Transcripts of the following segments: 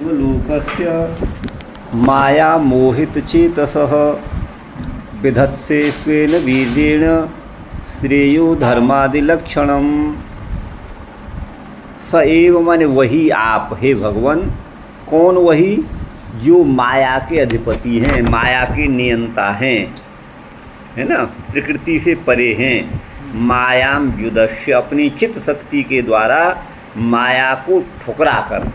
लोकस्य माया मोहितचेतसः विधत्से स्वेन वीर्येण श्रेयो धर्मादिलक्षणम्। स एव माने वही आप, हे भगवान। कौन वही? जो माया के अधिपति हैं, माया के नियंता हैं, है ना, प्रकृति से परे हैं। मायाम युदस्य, अपनी चित्त शक्ति के द्वारा माया को ठुकरा कर,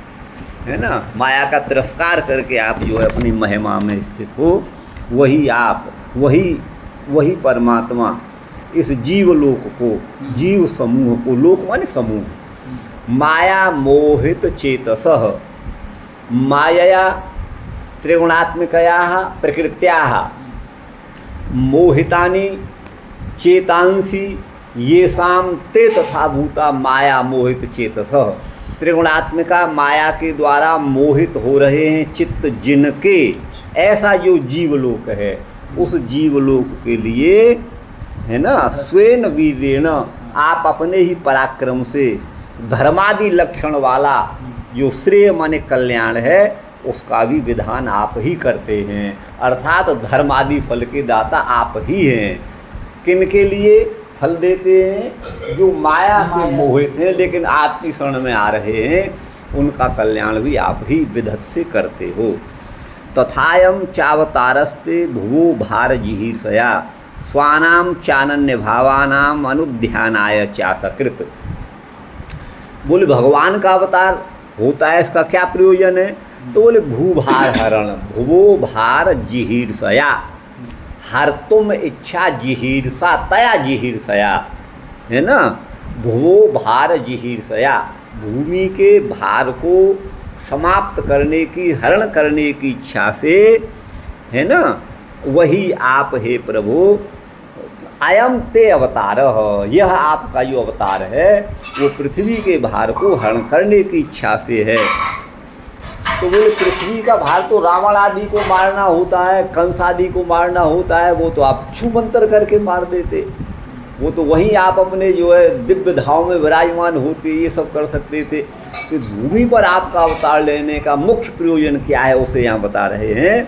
है ना, माया का तिरस्कार करके आप जो है अपनी महिमा में स्थित हो। वही आप, वही परमात्मा इस जीवलोक को, जीव समूह को, लोक माने समूह, माया मोहित चेतसः, मायया त्रिगुणात्मिकयाः प्रकृत्याः मोहितानि चेतांसी येषां ते तथा भूता माया मोहित चेतसः। त्रिगुणात्मिका माया के द्वारा मोहित हो रहे हैं चित्त जिनके, ऐसा जो जीवलोक है, उस जीवलोक के लिए, है ना, स्वेन वीर्येण, आप अपने ही पराक्रम से धर्मादि लक्षण वाला जो श्रेय माने कल्याण है, उसका भी विधान आप ही करते हैं। अर्थात धर्मादि फल के दाता आप ही हैं। किनके लिए फल देते हैं? जो माया से मोहित हैं लेकिन आपकी शरण में आ रहे हैं, उनका कल्याण भी आप ही विधत से करते हो। तथायम चावतारस्ते भुवो भार जिहीर्षया स्वानाम चानन्य भावानाम अनुध्यानाय चासकृत। बोले भगवान का अवतार होता है, इसका क्या प्रयोजन है? तो बोले भूभार हरण, भुवो भार जिहीर्षया, हर तुम इच्छा जिहीर्षा तया जिहीर्षया, है ना, भुवो भार जिहीर्षया, भूमि के भार को समाप्त करने की, हरण करने की इच्छा से, है ना, वही आप हे प्रभु। अयम ते अवतार, यह आपका जो अवतार है वो पृथ्वी के भार को हरण करने की इच्छा से है। तो बोले पृथ्वी का भार तो रावण आदि को मारना होता है, कंस आदि को मारना होता है, वो तो आप छू मंतर करके मार देते। वो तो वहीं आप अपने जो है दिव्य धाम में विराजमान होते, ये सब कर सकते थे। तो भूमि पर आपका अवतार लेने का मुख्य प्रयोजन क्या है, उसे यहाँ बता रहे हैं।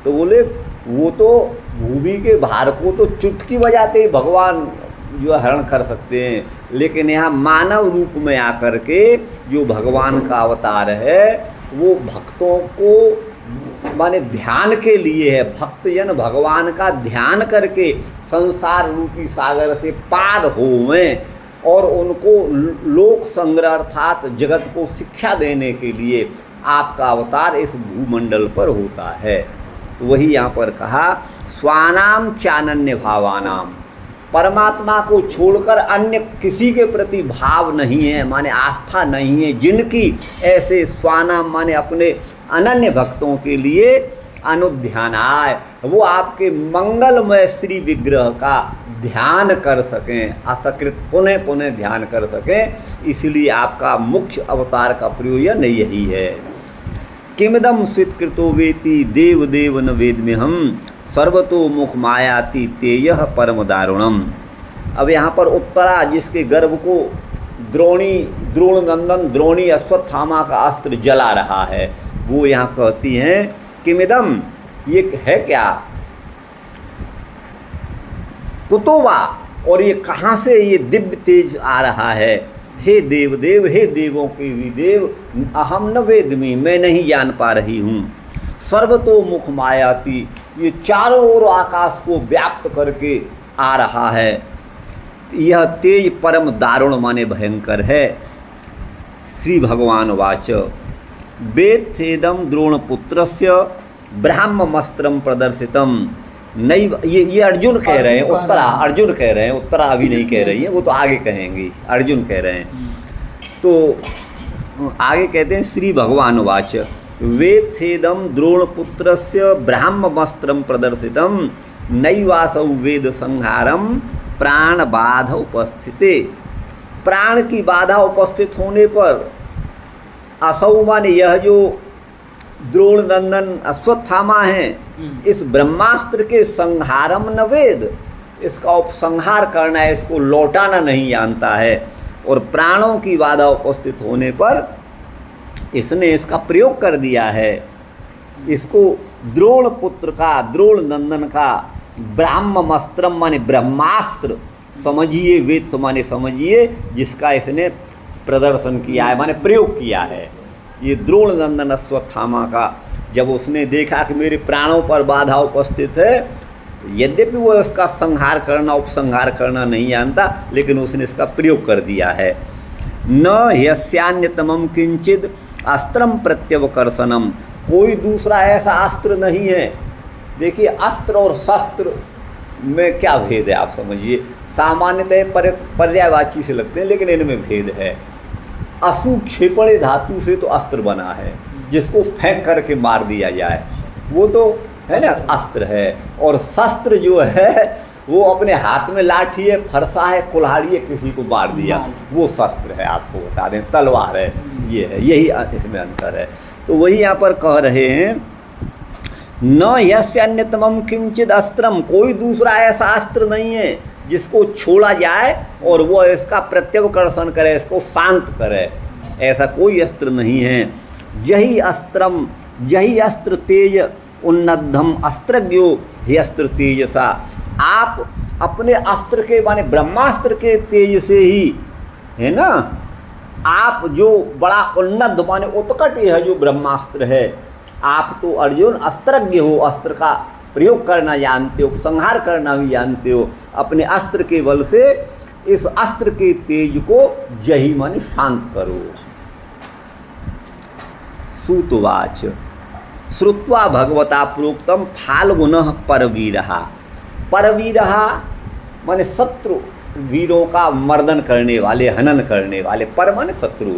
तो बोले वो तो भूमि के भार को तो चुटकी बजाते ही भगवान जो हरण कर सकते हैं, लेकिन यहाँ मानव रूप में आकर के जो भगवान का अवतार है वो भक्तों को माने ध्यान के लिए है। भक्तजन भगवान का ध्यान करके संसार रूपी सागर से पार होवें और उनको लोक संग्रह अर्थात जगत को शिक्षा देने के लिए आपका अवतार इस भूमंडल पर होता है। वही यहाँ पर कहा स्वानाम चानन्य भावानाम, परमात्मा को छोड़कर अन्य किसी के प्रति भाव नहीं है, माने आस्था नहीं है जिनकी, ऐसे स्वानाम माने अपने अनन्य भक्तों के लिए अनुध्यानाय, वो आपके मंगलमय श्री विग्रह का ध्यान कर सकें, असकृत पुनः पुनः ध्यान कर सकें। इसलिए आपका मुख्य अवतार का प्रयोजन यही है। किमदम स्वीकृतो वेति देव देव न वेदमेहम सर्वतो मुख मायाति तेयः परम दारुणम। अब यहाँ पर उत्तरा जिसके गर्भ को द्रोण नंदन द्रोणी अश्वत्थामा का अस्त्र जला रहा है, वो यहाँ कहती हैं किमिदम, ये है क्या, कुतोवा, और ये कहाँ से ये दिव्य तेज आ रहा है। हे देव देव, हे देवों के भी देव, अहम न वेदमी, मैं नहीं जान पा रही हूँ। सर्वतो मुख मायाती, ये चारों ओर आकाश को व्याप्त करके आ रहा है। यह तेज परम दारुण माने भयंकर है। श्री भगवान वाच वेत्थेदम द्रोणपुत्रस्य ब्राह्ममस्त्रम प्रदर्शितम। नहीं, ये अर्जुन कह रहे हैं, उत्तरा अर्जुन कह रहे हैं, उत्तरा अभी नहीं कह रही है, वो तो आगे कहेंगी, अर्जुन कह रहे हैं। तो आगे कहते हैं श्री भगवान वाच वेत्थेदम द्रोणपुत्रस्य ब्राह्ममस्त्रम प्रदर्शितम नैवासौ वेद संहारम प्राण बाधा उपस्थिते। प्राण की बाधा उपस्थित होने पर असौ माने यह जो द्रोण नंदन अश्वत्थामा हैं, इस ब्रह्मास्त्र के संहारम न वेद, इसका उपसंहार करना है, इसको लौटाना नहीं जानता है। और प्राणों की बाधा उपस्थित होने पर इसने इसका प्रयोग कर दिया है। इसको द्रोण पुत्र का, द्रोण नंदन का ब्राह्मस्त्रम माने ब्रह्मास्त्र समझिए, वेद तो माने समझिए, जिसका इसने प्रदर्शन किया है माने प्रयोग किया है। ये द्रोण नंदन अश्वत्थामा का जब उसने देखा कि मेरे प्राणों पर बाधा उपस्थित है, यद्यपि वो इसका संहार करना उपसंहार करना नहीं जानता, लेकिन उसने इसका प्रयोग कर दिया है। न यस्यान्यतमम किंचिद अस्त्रम प्रत्यवकर्षणम, कोई दूसरा ऐसा अस्त्र नहीं है। देखिए अस्त्र और शस्त्र में क्या भेद है आप समझिए। सामान्यतः पर्यायवाची से लगते हैं, लेकिन इनमें भेद है। असु क्षेपणे धातु से तो अस्त्र बना है, जिसको फेंक करके मार दिया जाए, वो तो है ना अस्त्र है। और शस्त्र जो है वो अपने हाथ में लाठी है, फरसा है, कुल्हाड़ी है, किसी को मार दिया, वो शस्त्र है। आपको बता दें तलवार है, ये है, यही इसमें अंतर है। तो वही यहाँ पर कह रहे हैं, न यस्य अन्यतमम किंचिद अस्त्रम, कोई दूसरा ऐसा अस्त्र नहीं है जिसको छोड़ा जाए और वो इसका प्रत्यवकर्षण करे, इसको शांत करे, ऐसा कोई अस्त्र नहीं है। यही अस्त्रम, यही अस्त्र तेज उन्नद्धम अस्त्रज्ञो ही अस्त्र तेजसा, आप अपने अस्त्र के माने ब्रह्मास्त्र के तेज से ही, है ना, आप जो बड़ा उन्नत माने उत्कट है जो ब्रह्मास्त्र है, आप तो अर्जुन अस्त्रज्ञ हो, अस्त्र का प्रयोग करना जानते हो, संहार करना भी जानते हो। अपने अस्त्र के बल से इस अस्त्र के तेज को जही माने शांत करो। सूतवाच श्रुत्वा भगवता प्रोक्तम फाल्गुनः परवीरः, परवीरः माने शत्रु वीरों का मर्दन करने वाले, हनन करने वाले, पर माने शत्रु,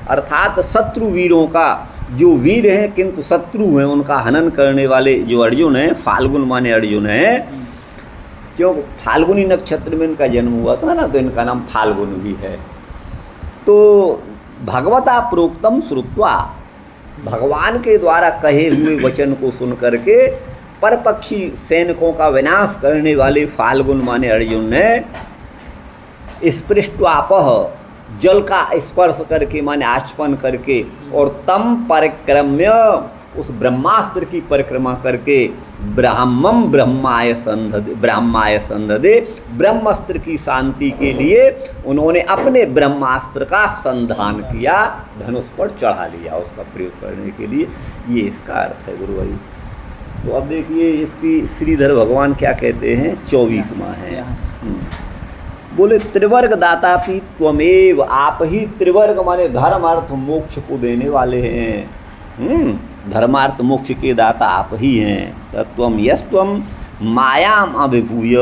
अर्थात शत्रु वीरों का, जो वीर हैं किंतु शत्रु हैं उनका हनन करने वाले जो अर्जुन हैं, फाल्गुन माने अर्जुन हैं, क्यों फाल्गुनी नक्षत्र में इनका जन्म हुआ था ना, तो इनका नाम फाल्गुन भी है। तो भगवता प्रोक्तम श्रुत्वा, भगवान के द्वारा कहे हुए वचन को सुन करके परपक्षी सैनिकों का विनाश करने वाले फाल्गुन माने अर्जुन ने स्पृष्ट्वापह, जल का स्पर्श करके माने आचमन करके, और तम परिक्रम्य, उस ब्रह्मास्त्र की परिक्रमा करके, ब्राह्मम ब्रह्माय संदधे, ब्रह्मास्त्र की शांति के लिए उन्होंने अपने ब्रह्मास्त्र का संधान किया, धनुष पर चढ़ा लिया उसका प्रयोग करने के लिए। ये इसका अर्थ है गुरु भाई। तो अब देखिए इसकी श्रीधर भगवान क्या कहते हैं, 24वां है। बोले त्रिवर्ग दाता भी त्वमेव, आप ही त्रिवर्ग माने धर्म अर्थ मोक्ष को देने वाले हैं। धर्मार्थ मोक्ष के दाता आप ही हैं। सत्वम यस्त्वम मायाम अभिभूय,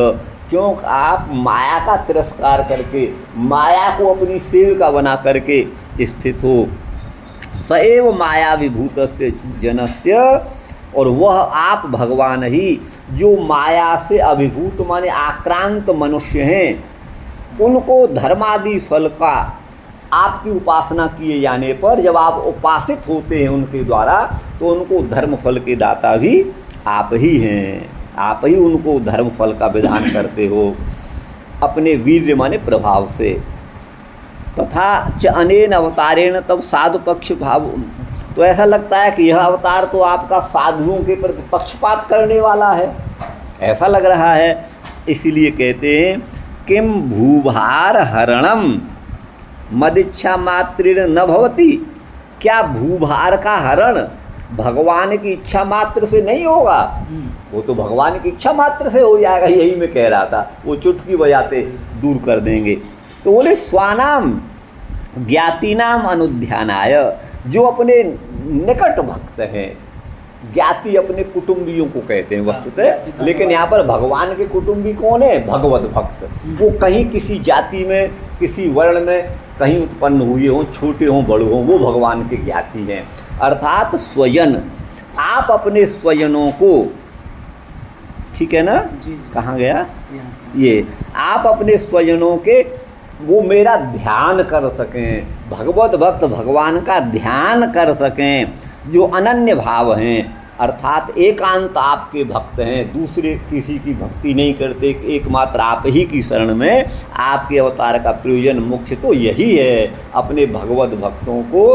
क्यों आप माया का तिरस्कार करके, माया को अपनी सेविका बना करके स्थित हो। सएव माया विभूतस्य जनस्य, और वह आप भगवान ही जो माया से अभिभूत माने आक्रांत मनुष्य हैं, उनको धर्मादि फल का आपकी उपासना किए जाने पर जब आप उपासित होते हैं उनके द्वारा, तो उनको धर्म फल के दाता भी आप ही हैं। आप ही उनको धर्म फल का विधान करते हो अपने वीर्य माने प्रभाव से। तथा च अनेन अवतारेण तब साधु पक्ष भाव, तो ऐसा लगता है कि यह अवतार तो आपका साधुओं के प्रति पक्षपात करने वाला है, ऐसा लग रहा है। इसीलिए कहते हैं किम भूभार हरणम मदिच्छा मात्रेण न भवति, क्या भूभार का हरण भगवान की इच्छा मात्र से नहीं होगा? वो तो भगवान की इच्छा मात्र से हो जाएगा, यही मैं कह रहा था, वो चुटकी बजाते दूर कर देंगे। तो बोले स्वानाम ज्ञातीनाम अनुध्यानाय, जो अपने निकट भक्त हैं, ज्ञाति अपने कुटुंबियों को कहते हैं वस्तुतः, लेकिन यहाँ पर भगवान के कुटुंबी कौन है? भगवत भक्त। वो कहीं किसी जाति में, किसी वर्ण में कहीं उत्पन्न हुए हों, छोटे हों बड़े हों, वो भगवान के ज्ञाति हैं। अर्थात स्वयं, आप अपने स्वजनों को, ठीक है ना, कहाँ गया ये, आप अपने स्वजनों के वो मेरा ध्यान कर सकें, भगवत भक्त भगवान का ध्यान कर सकें, जो अनन्य भाव हैं, अर्थात एकांत आपके भक्त हैं, दूसरे किसी की भक्ति नहीं करते, एकमात्र आप ही की शरण में। आपके अवतार का प्रयोजन मुख्य तो यही है, अपने भगवत भक्तों को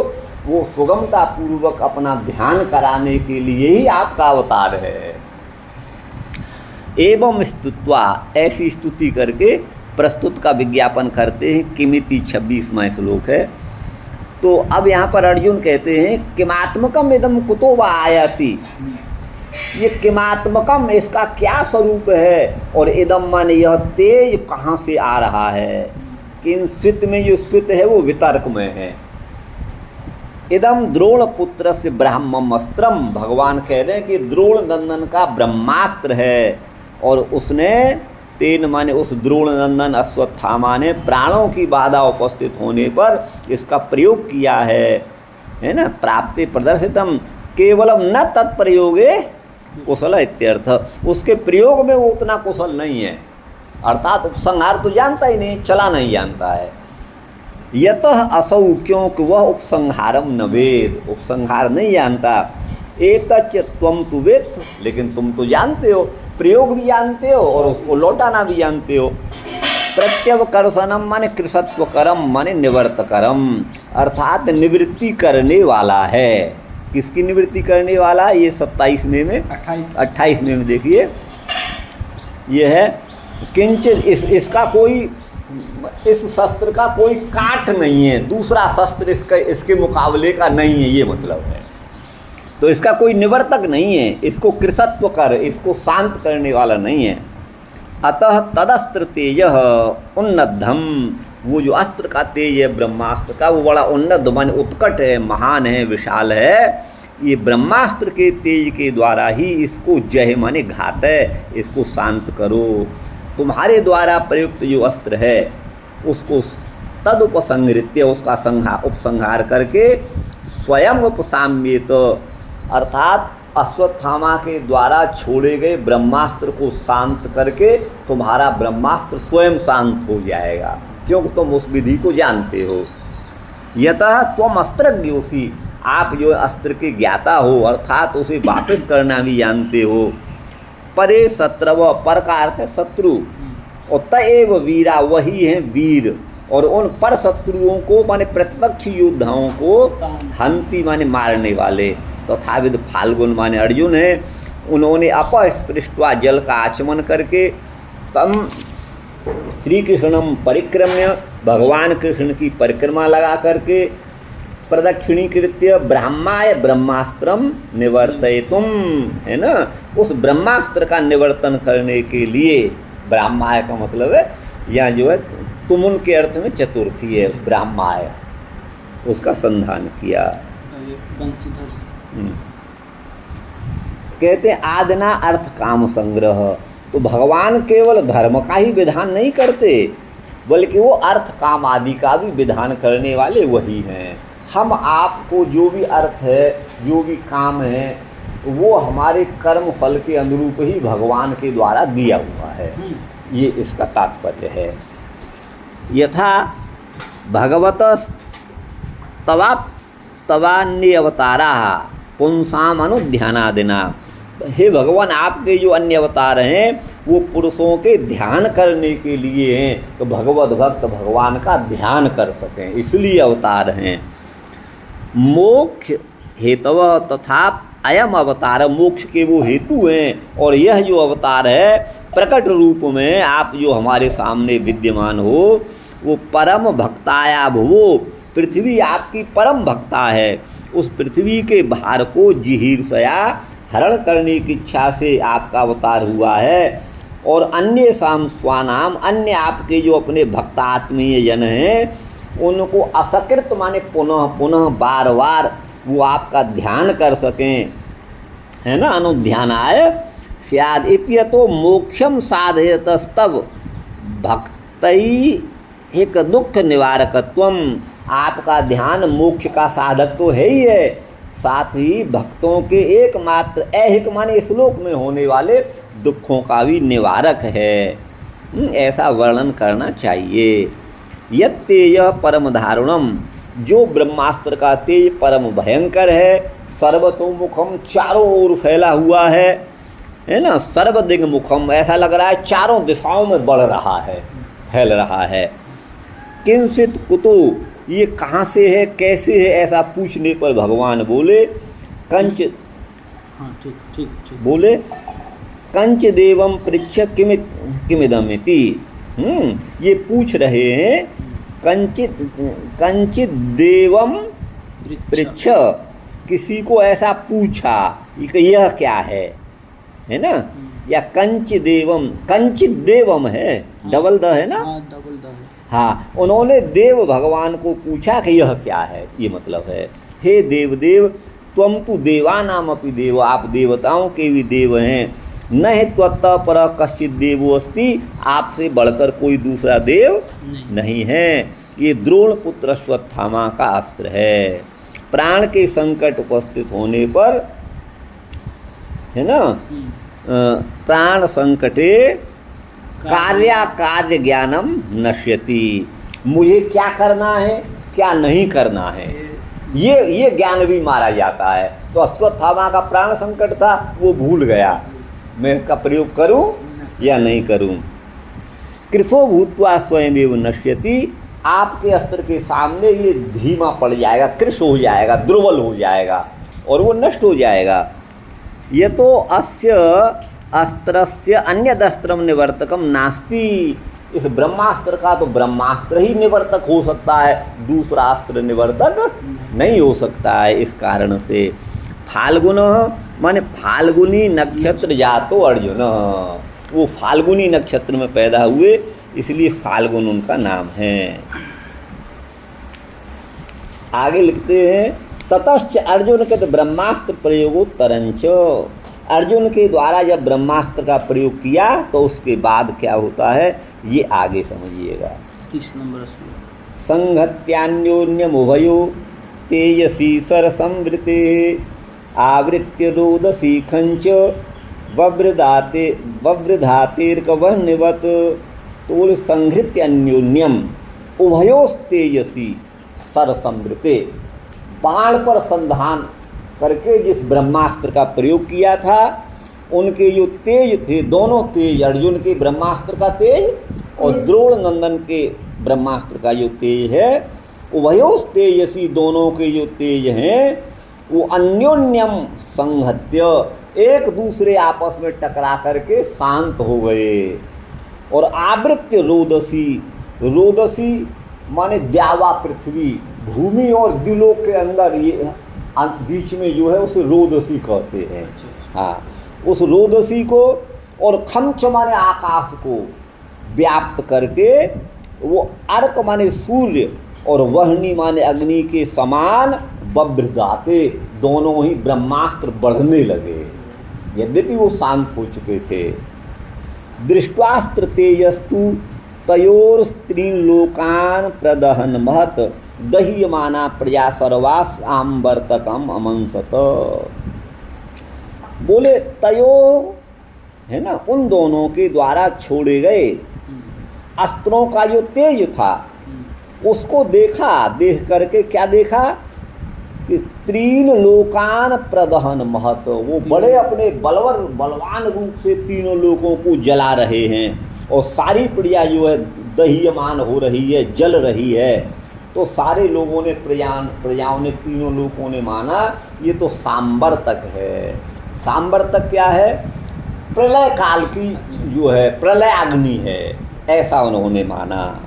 वो सुगमता पूर्वक अपना ध्यान कराने के लिए ही आपका अवतार है। एवं स्तुत्वा, ऐसी स्तुति करके प्रस्तुत का विज्ञापन करते हैं। किमिति 26वां श्लोक है। तो अब यहाँ पर अर्जुन कहते हैं किमात्मकम इदम कुतो वा आयाति, ये किमात्मकम इसका क्या स्वरूप है, और इदम माने यह तेज कहाँ से आ रहा है। किन स्वित में जो स्वित है वो वितर्क में है। इदम द्रोण पुत्र से ब्रह्मस्त्रम, भगवान कह रहे हैं कि द्रोण नंदन का ब्रह्मास्त्र है, और उसने तेन माने उस द्रोण नंदन अश्वत्थामा ने प्राणों की बाधा उपस्थित होने पर इसका प्रयोग किया है ना। प्राप्ति प्रदर्शितम केवलम न तत्प्रयोगे कुशल इत्यर्थ, उसके प्रयोग में वो उतना कुशल नहीं है, अर्थात उपसंहार तो जानता ही नहीं, चला नहीं जानता है। यतः असौ, क्योंकि वह उपसंहारम न वेद, उपसंहार नहीं जानता। एतच्च त्वं तु वेद, लेकिन तुम तो जानते हो, प्रयोग भी जानते हो और उसको लौटाना भी जानते हो। प्रत्यवकर्षणम माने कृशत्वकरम माने निवर्तकरम, अर्थात निवृत्ति करने वाला है। किसकी निवृत्ति करने वाला? ये 27वें में 28वें में देखिए, ये है किंचित, इसका कोई, इस शस्त्र का कोई काट नहीं है, दूसरा शस्त्र इसके मुकाबले का नहीं है, ये मतलब है। तो इसका कोई निवर्तक नहीं है, इसको कृशत्व कर, इसको शांत करने वाला नहीं है। अतः तदस्त्र तेज उन्नद्धम, वो जो अस्त्र का तेज है ब्रह्मास्त्र का, वो बड़ा उन्नत माने उत्कट है, महान है, विशाल है। ये ब्रह्मास्त्र के तेज के द्वारा ही इसको जय माने घात है, इसको शांत करो। तुम्हारे द्वारा प्रयुक्त जो अस्त्र है उसको तदुपसंहृत्य, उसका उपसंहार करके स्वयं उपसाम्येत, अर्थात अश्वत्थामा के द्वारा छोड़े गए ब्रह्मास्त्र को शांत करके तुम्हारा ब्रह्मास्त्र स्वयं शांत हो जाएगा, क्योंकि तुम उस विधि को जानते हो। यतः त्वम अस्त्रज्ञोषि, आप जो अस्त्र के ज्ञाता हो, अर्थात उसे वापस करना भी जानते हो। परे शत्रव, पर का अर्थ है शत्रु, और तएव वीरा, वही हैं वीर, और उन पर शत्रुओं को माने प्रतिपक्ष योद्धाओं को हंती माने मारने वाले। तथाविद फाल्गुन माने अर्जुन है, उन्होंने अपस्पृष्ट्वा, जल का आचमन करके तम श्री कृष्णम परिक्रम्य, भगवान कृष्ण की परिक्रमा लगा करके प्रदक्षिणीकृत्य ब्रह्माय ब्रह्मास्त्रम निवर्तयितुम, है ना, उस ब्रह्मास्त्र का निवर्तन करने के लिए, ब्रह्माय का मतलब है यहाँ जो है तुम उनके अर्थ में चतुर्थी है, ब्रह्माय, उसका संधान किया। कहते हैं आदना अर्थ काम संग्रह, तो भगवान केवल धर्म का ही विधान नहीं करते, बल्कि वो अर्थ काम आदि का भी विधान करने वाले वही हैं। हम आपको जो भी अर्थ है, जो भी काम है, वो हमारे कर्म फल के अनुरूप ही भगवान के द्वारा दिया हुआ है, ये इसका तात्पर्य है। यथा भगवत तवान्य अवतारा पुंसाम अनुध्यानादिना, हे भगवान आपके जो अन्य अवतार हैं वो पुरुषों के ध्यान करने के लिए हैं, तो भगवत भक्त भगवान का ध्यान कर सकें, इसलिए अवतार हैं। मोक्ष हेतव तथा अयम अवतार, मोक्ष के वो हेतु हैं, और यह जो अवतार है प्रकट रूप में आप जो हमारे सामने विद्यमान हो, वो परम भक्ताया भुवो, पृथ्वी आपकी परम भक्ता है, उस पृथ्वी के भार को जिहीर्षया हरण करने की इच्छा से आपका अवतार हुआ है। और अन्य शाम स्वानाम, अन्य आपके जो अपने भक्तात्मीय जन हैं उनको असकृत माने पुनः पुनः बार बार वो आपका ध्यान कर सकें, है ना, अनुध्यानाय स्याद इत्यतो मोक्षम साधयतस्तव भक्तई एक दुख निवारकत्वम, आपका ध्यान मोक्ष का साधक तो है ही है, साथ ही भक्तों के एकमात्र ऐहिक माने श्लोक में होने वाले दुखों का भी निवारक है, ऐसा वर्णन करना चाहिए। यत् तेज परम धारुणम, जो ब्रह्मास्त्र का तेज परम भयंकर है, सर्वतोमुखम, चारों ओर फैला हुआ है ना, सर्वदिग मुखम, ऐसा लग रहा है चारों दिशाओं में बढ़ रहा है, फैल रहा है। किंचित कुतु, ये कहाँ से है, कैसे है, ऐसा पूछने पर भगवान बोले कंच, हाँ ठीक ठीक ठीक, बोले कंच देवम पृच्छ किमिदमिति। ये पूछ रहे हैं कंचित देवम पृच्छ, किसी को ऐसा पूछा कि यह क्या है ना, या कंचित देवम है, डबल द है ना, हाँ डबल द है। हाँ, उन्होंने देव भगवान को पूछा कि यह क्या है, ये मतलब है हे देव त्वम तु देवानाम अपि देव, आप देवताओं के भी देव हैं, न ही त्वत्तः पर कश्चित देवो अस्ति, आपसे बढ़कर कोई दूसरा देव नहीं है। ये द्रोण पुत्र अश्वत्थामा का अस्त्र है। प्राण के संकट उपस्थित होने पर, है ना, प्राण संकटे कार्य ज्ञानम नश्यति, मुझे क्या करना है क्या नहीं करना है, ये ज्ञान भी मारा जाता है। तो अश्वत्थामा का प्राण संकट था, वो भूल गया मैं इसका प्रयोग करूं या नहीं करूं। कृशो भूत्वा स्वयमेव नश्यति, आपके अस्त्र के सामने ये धीमा पड़ जाएगा, कृश हो जाएगा, दुर्बल हो जाएगा और वो नष्ट हो जाएगा। ये तो अस्य अस्त्रस्य अन्यदस्त्रम निवर्तकम नास्ति, इस ब्रह्मास्त्र का तो ब्रह्मास्त्र ही निवर्तक हो सकता है, दूसरा अस्त्र निवर्तक नहीं हो सकता है। इस कारण से फाल्गुन माने फाल्गुनी नक्षत्र जातो अर्जुन, वो फाल्गुनी नक्षत्र में पैदा हुए इसलिए फाल्गुन उनका नाम है। आगे लिखते हैं ततश्च अर्जुन के तो ब्रह्मास्त्र प्रयोगोत्तरंच, अर्जुन के द्वारा जब ब्रह्मास्त्र का प्रयोग किया तो उसके बाद क्या होता है ये आगे समझिएगा। 30 नंबर श्लोक। संहत्यान्योन्यमुभयो तेजसी सरसंवृते आवृत्य रोदसी खंच ववृधातेर्कवर्णिवत, तो संहृत्य अन्योन्यम उभयोस्तेजसी सरसंवृते, बाण पर संधान करके जिस ब्रह्मास्त्र का प्रयोग किया था उनके जो तेज थे, दोनों तेज, अर्जुन के ब्रह्मास्त्र का तेज और द्रोण नंदन के ब्रह्मास्त्र का जो तेज है, उभयोस तेजसी, दोनों के जो तेज हैं वो अन्योन्यम संहत्य, एक दूसरे आपस में टकरा करके शांत हो गए। और आवृत्य रोदसी, रोदसी माने द्यावा पृथ्वी, भूमि और दिलों के अंदर ये बीच में जो है उसे रोदसी कहते हैं। हाँ, उस रोदसी को और खंच माने आकाश को व्याप्त करके वो अर्क माने सूर्य और वहनी माने अग्नि के समान बभ्रदाते, दोनों ही ब्रह्मास्त्र बढ़ने लगे यद्यपि वो शांत हो चुके थे। दृष्ट्वास्त्र तेजस्तु तयोर्स्त्रीन लोकान प्रदहन महत, दह्यमाना प्रजा सर्वास आम्बर्तकम अमंसत। बोले तयो है ना, उन दोनों के द्वारा छोड़े गए अस्त्रों का जो तेज था उसको देखा, देख करके क्या देखा कि तीन लोकान प्रदहन महत, वो बड़े अपने बलवान रूप से तीनों लोगों को जला रहे हैं और सारी प्रजा जो है दह्यमान हो रही है, जल रही है। तो सारे लोगों ने प्रजाओं ने, तीनों लोगों ने माना ये तो सांबर्तक है। सांबर्तक क्या है? प्रलय काल की जो है प्रलय अग्नि है, ऐसा उन्होंने माना।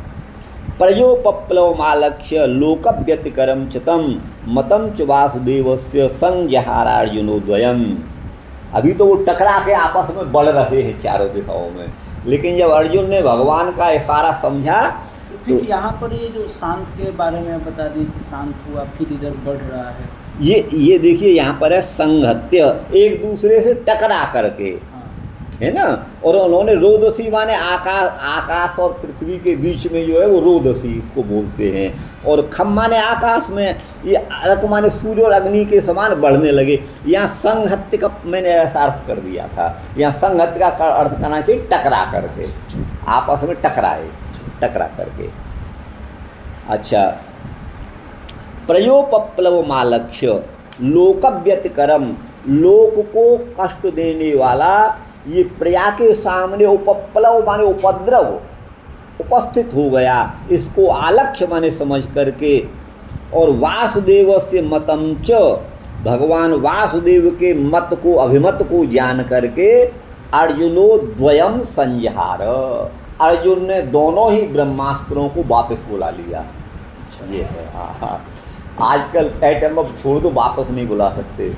प्रयोपप्लवमालक्ष्य लोकव्यतिकरम चितम मतम च वासुदेवस्य संजहारार्जुनोद्वयम्। अभी तो वो टकरा के आपस में बढ़ रहे हैं चारों दिशाओं में, लेकिन जब अर्जुन ने भगवान का इशारा समझा तो यहाँ पर ये जो शांत के बारे में बता दी कि शांत हुआ फिर इधर बढ़ रहा है। ये देखिए यहाँ पर है संहत्य, एक दूसरे से टकरा करके, है ना। और उन्होंने रोदसी माने आकाश और पृथ्वी के बीच में जो है वो रोदसी इसको बोलते हैं। और खम माने आकाश में, ये अर्क माने सूर्य और अग्नि के समान बढ़ने लगे। यहाँ संहत्य का मैंने ऐसा अर्थ कर दिया था, यहाँ संहत्य का अर्थ करना चाहिए टकरा करके, आपस में टकरा करके। अच्छा, प्रयोपप्लवमालक्ष्य लोकव्यतिकरम, लोक को कष्ट देने वाला ये प्रजा के सामने, उपप्लव माने उपद्रव, उपस्थित हो गया, इसको आलक्ष्य माने समझ करके। और वासुदेव से मतम च, भगवान वासुदेव के मत को, अभिमत को जान करके अर्जुनो द्वयम संजहार, अर्जुन ने दोनों ही ब्रह्मास्त्रों को वापस बुला लिया। ये है आजकल आइटम अब छोड़ दो, वापस नहीं बुला सकते।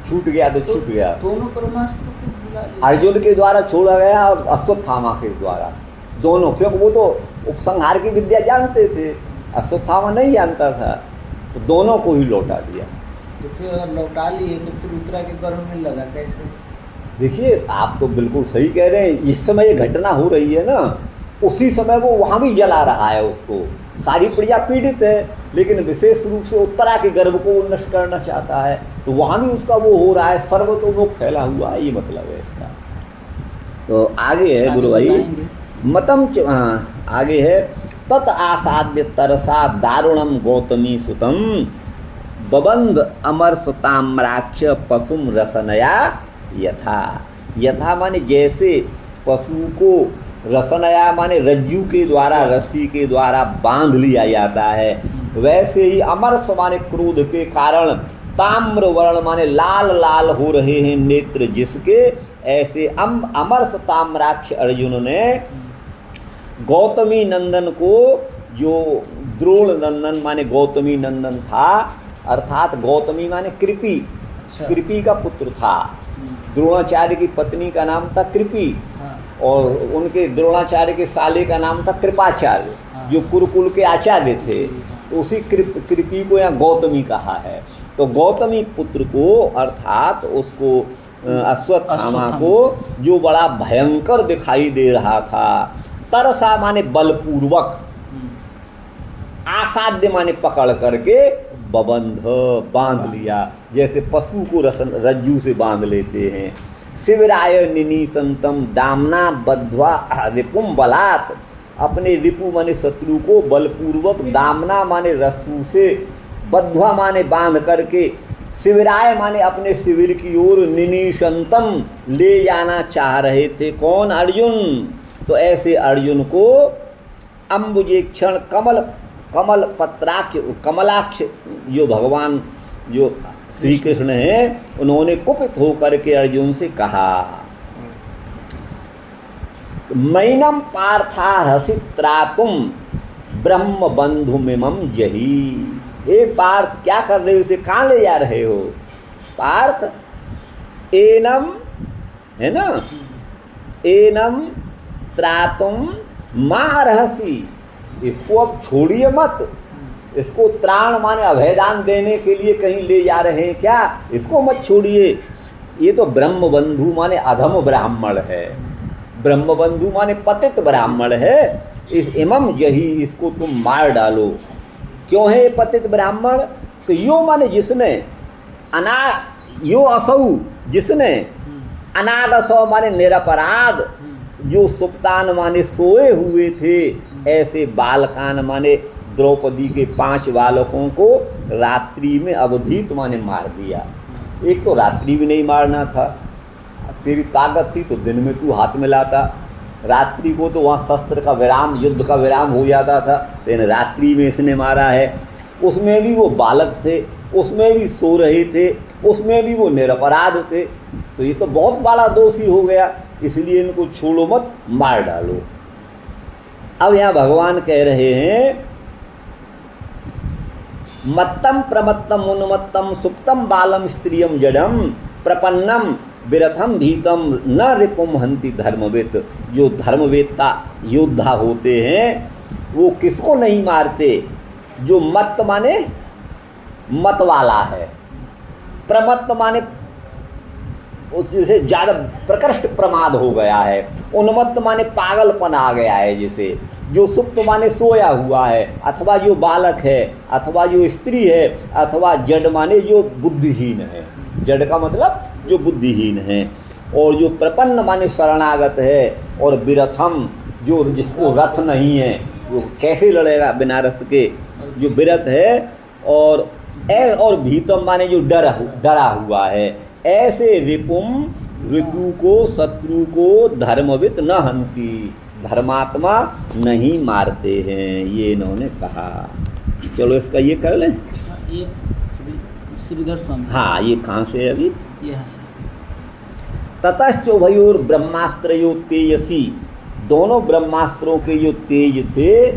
छूट गया तो छूट गया। दोनों ब्रह्मास्त्रों को बुला लिया। अर्जुन के द्वारा छोड़ा गया और अश्वत्थामा के द्वारा, दोनों, क्योंकि वो तो उपसंहार की विद्या जानते थे, अश्वत्थामा नहीं जानता था, तो दोनों को ही लौटा दिया। तो फिर अगर लौटा लिए तो फिर उत्तरा के गर्भ में लगा कैसे? देखिए आप तो बिल्कुल सही कह रहे हैं, इस समय ये घटना हो रही है ना, उसी समय वो वहाँ भी जला रहा है उसको। सारी प्रजा पीड़ित है, लेकिन विशेष रूप से उत्तरा के गर्भ को वो नष्ट करना चाहता है, तो वहाँ भी उसका वो हो रहा है, सर्वतोमुख फैला हुआ है, ये मतलब है इसका। तो आगे है गुरु भाई, मतम आगे है, तत् आसाद्य तरसा दारुणम गौतमी सुतम बबंध अमरस ताम्राक्ष पशुम रसनया यथा। यथा माने जैसे पशु को रसनया माने रज्जू के द्वारा, रस्सी के द्वारा बांध लिया जाता है, वैसे ही अमरस माने क्रोध के कारण, ताम्र वर्ण माने लाल लाल हो रहे हैं नेत्र जिसके, ऐसे अमरस ताम्राक्ष अर्जुन ने गौतमी नंदन को, जो द्रोण नंदन माने गौतमी नंदन था, अर्थात गौतमी माने कृपी, कृपी का पुत्र था। द्रोणाचार्य की पत्नी का नाम था कृपी, और उनके द्रोणाचार्य के साले का नाम था कृपाचार्य, जो कुरुकुल के आचार्य थे। तो उसी कृपी को यहाँ गौतमी कहा है। तो गौतमी पुत्र को, अर्थात उसको अश्वत्थामा को, जो बड़ा भयंकर दिखाई दे रहा था, तरसा माने बलपूर्वक, आसाध्य माने पकड़ करके, बबंध बांध लिया, जैसे पशु को रज्जू से बांध लेते हैं। शिवराय निनीसंतम दामना बद्ध्वा रिपुम बलात्, अपने रिपु माने शत्रु को बलपूर्वक, दामना माने रस्सू से, बद्ध्वा माने बांध करके, शिवराय माने अपने शिविर की ओर, निनीशंतम ले जाना चाह रहे थे। कौन? अर्जुन। तो ऐसे अर्जुन को अम्बुजेक्षण कमल पत्राक्ष, कमलाक्ष जो भगवान जो श्री कृष्ण हैं, उन्होंने कुपित होकर के अर्जुन से कहा, मैनम पार्थारसित्रातुम ब्रह्म बंधु मिमम जही। हे पार्थ, क्या कर रहे हो, उसे कहाँ ले जा रहे हो? पार्थ, एनम है ना, एनम त्रातुम मां रहसी, इसको अब छोड़िए मत, इसको त्राण माने अभयदान देने के लिए कहीं ले जा रहे हैं क्या? इसको मत छोड़िए। ये तो ब्रह्म बंधु माने अधम ब्राह्मण है, ब्रह्म बंधु माने पतित ब्राह्मण है। इस इमम यही, इसको तुम मार डालो। क्यों है ये पतित ब्राह्मण? तो यो माने जिसने, यो असौ जिसने, अनागसौ माने निरपराध, जो सुप्तान माने सोए हुए थे, ऐसे बालकान माने द्रौपदी के 5 बालकों को रात्रि में अवधीत माने मार दिया। एक तो रात्रि भी नहीं मारना था, तेरी ताकत थी तो दिन में तू हाथ में लाता, रात्रि को तो वहाँ शस्त्र का विराम, युद्ध का विराम हो जाता था, लेकिन रात्रि में इसने मारा है। उसमें भी वो बालक थे, उसमें भी सो रहे थे, उसमें भी वो निरपराध थे, तो ये तो बहुत बड़ा दोषी हो गया, इसलिए इनको छोड़ो मत, मार डालो। अब यहाँ भगवान कह रहे हैं, मत्तम प्रमत्तम उन्मत्तम सुप्तम बालम स्त्रियम जडम प्रपन्नम विरथम भीतम न रिपुम हंति धर्मवेत। जो धर्मवेत्ता योद्धा होते हैं वो किसको नहीं मारते? जो मत्त माने मत वाला है, प्रमत्त माने उससे ज़्यादा प्रकृष्ट प्रमाद हो गया है, उन्मत्त माने पागलपन आ गया है जिसे, जो सुप्त माने सोया हुआ है, अथवा जो बालक है, अथवा जो स्त्री है, अथवा जड़ माने जो बुद्धिहीन है। जड़ का मतलब जो बुद्धिहीन है। और जो प्रपन्न माने शरणागत है, और विरथम जो जिसको रथ नहीं है वो कैसे लड़ेगा बिना रथ के, जो विरथ है। और भीतम माने जो डरा हुआ है। ऐसे रिपुम, रिपु को, शत्रु को धर्मवित न हंती, धर्मात्मा नहीं मारते हैं, ये इन्होंने कहा। चलो इसका ये कर लें। ये श्रीधर स्वामी। हाँ, ये कहाँ से है अभी? यहाँ से। ततश्च उभयोर ब्रह्मास्त्रयो तेजसी, दोनों ब्रह्मास्त्रों के जो तेज थे